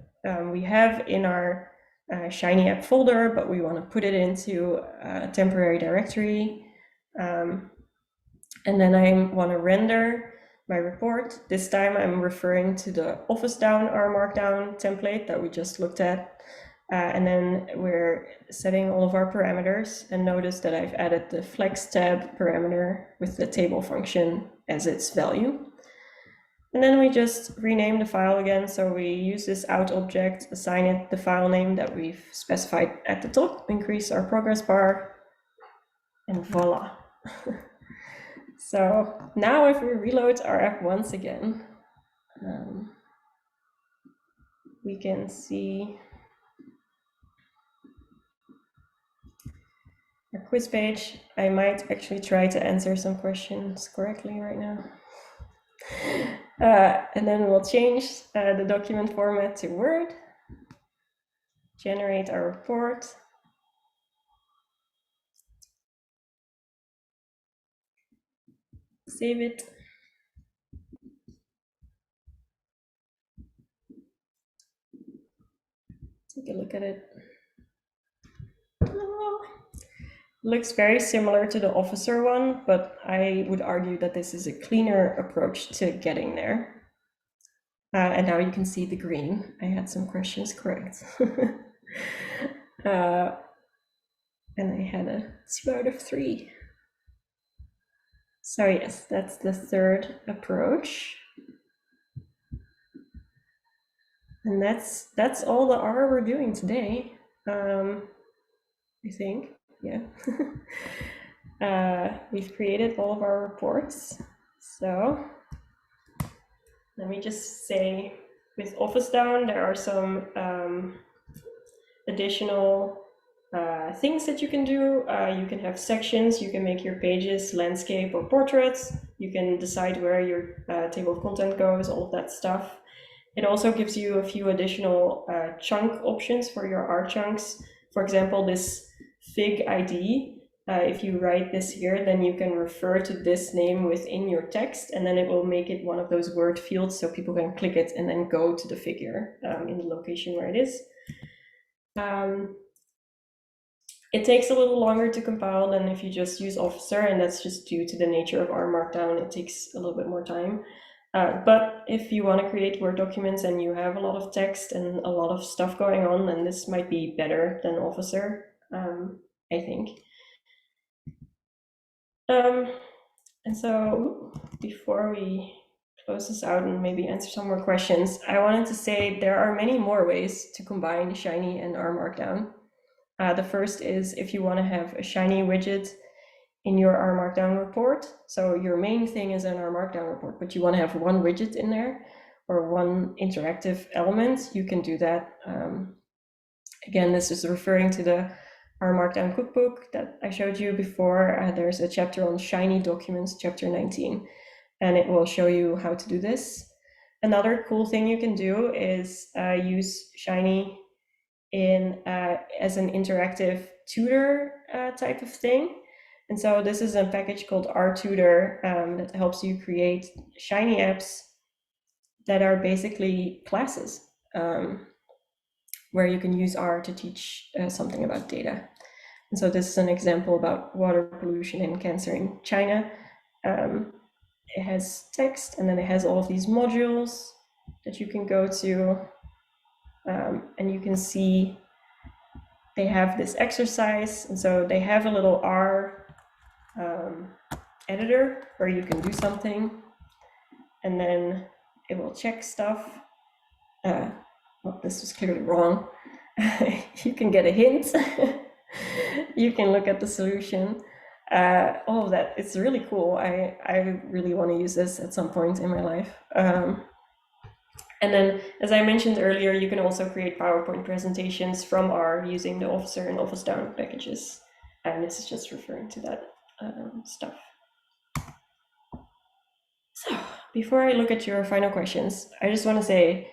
we have in our Shiny app folder, but we want to put it into a temporary directory. And then I want to render my report. This time I'm referring to the Office Down R Markdown template that we just looked at. And then we're setting all of our parameters, and notice that I've added the flex tab parameter with the table function as its value. And then we just rename the file again. So we use this out object, assign it the file name that we've specified at the top, increase our progress bar, and voila. So now if we reload our app once again, we can see our quiz page. I might actually try to answer some questions correctly right now. And then we'll change the document format to Word, generate our report. Save it. Take a look at it. Looks very similar to the officer one, but I would argue that this is a cleaner approach to getting there. And now you can see the green. I had some questions correct. And I had a 2 out of 3. So yes, that's the third approach. And that's all the R we're doing today, I think. Yeah. We've created all of our reports. So let me just say, with Office Down, there are some additional things that you can do. You can have sections, you can make your pages landscape or portraits, you can decide where your table of content goes, all of that stuff. It also gives you a few additional chunk options for your R chunks. For example, this Fig ID, if you write this here, then you can refer to this name within your text, and then it will make it one of those word fields so people can click it and then go to the figure in the location where it is. It takes a little longer to compile than if you just use Officer, and that's just due to the nature of R Markdown. It takes a little bit more time. But if you want to create Word documents and you have a lot of text and a lot of stuff going on, then this might be better than Officer. I think. And so before we close this out and maybe answer some more questions, I wanted to say there are many more ways to combine Shiny and R Markdown. The first is if you want to have a Shiny widget in your R Markdown report. So your main thing is an R Markdown report, but you want to have one widget in there or one interactive element, you can do that. Again, this is referring to the R Markdown cookbook that I showed you before. There's a chapter on Shiny documents, chapter 19, and it will show you how to do this. Another cool thing you can do is use Shiny as an interactive tutor type of thing. And so this is a package called RTutor that helps you create Shiny apps that are basically classes where you can use R to teach something about data. And so this is an example about water pollution and cancer in China. It has text, and then it has all of these modules that you can go to. And you can see they have this exercise. And so they have a little R editor where you can do something. And then it will check stuff. Well, this was clearly wrong. You can get a hint. You can look at the solution. All of that, it's really cool. I really want to use this at some point in my life. And then, as I mentioned earlier, you can also create PowerPoint presentations from R using the Officer and Office Down packages. And this is just referring to that stuff. So, before I look at your final questions, I just want to say,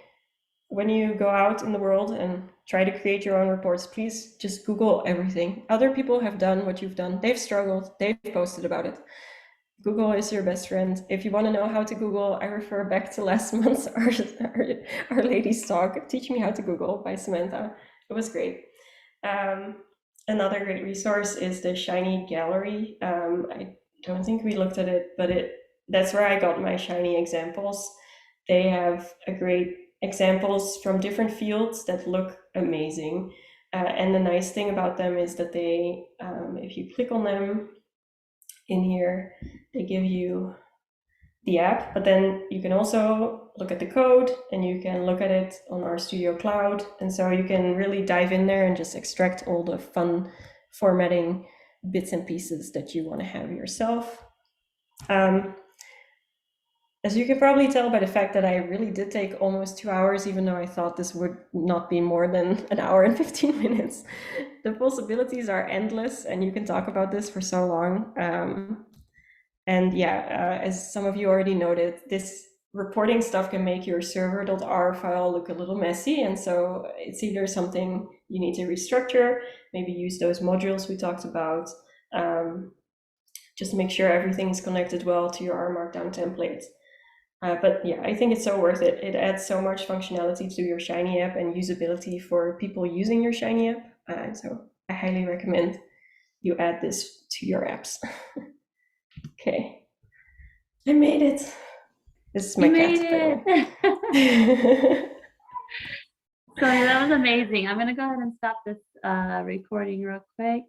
when you go out in the world and try to create your own reports, please just Google everything. Other people have done what you've done. They've struggled. They've posted about it. Google is your best friend. If you want to know how to Google, I refer back to last month's Our Lady's talk, Teach Me How to Google by Samantha. It was great. Another great resource is the Shiny Gallery. I don't think we looked at it, but that's where I got my Shiny examples. They have a great examples from different fields that look amazing. And the nice thing about them is that they, if you click on them in here, they give you the app, but then you can also look at the code and you can look at it on Rstudio Cloud. And so you can really dive in there and just extract all the fun formatting bits and pieces that you want to have yourself. As you can probably tell by the fact that I really did take almost 2 hours, even though I thought this would not be more than an hour and 15 minutes. The possibilities are endless, and you can talk about this for so long. And yeah, as some of you already noted, this reporting stuff can make your server.r file look a little messy. And so it's either something you need to restructure, maybe use those modules we talked about, just make sure everything's connected well to your R Markdown template. But yeah, I think it's so worth it. It adds so much functionality to your Shiny app and usability for people using your Shiny app. So I highly recommend you add this to your apps. Okay, I made it. This is my cat. So that was amazing. I'm gonna go ahead and stop this recording real quick.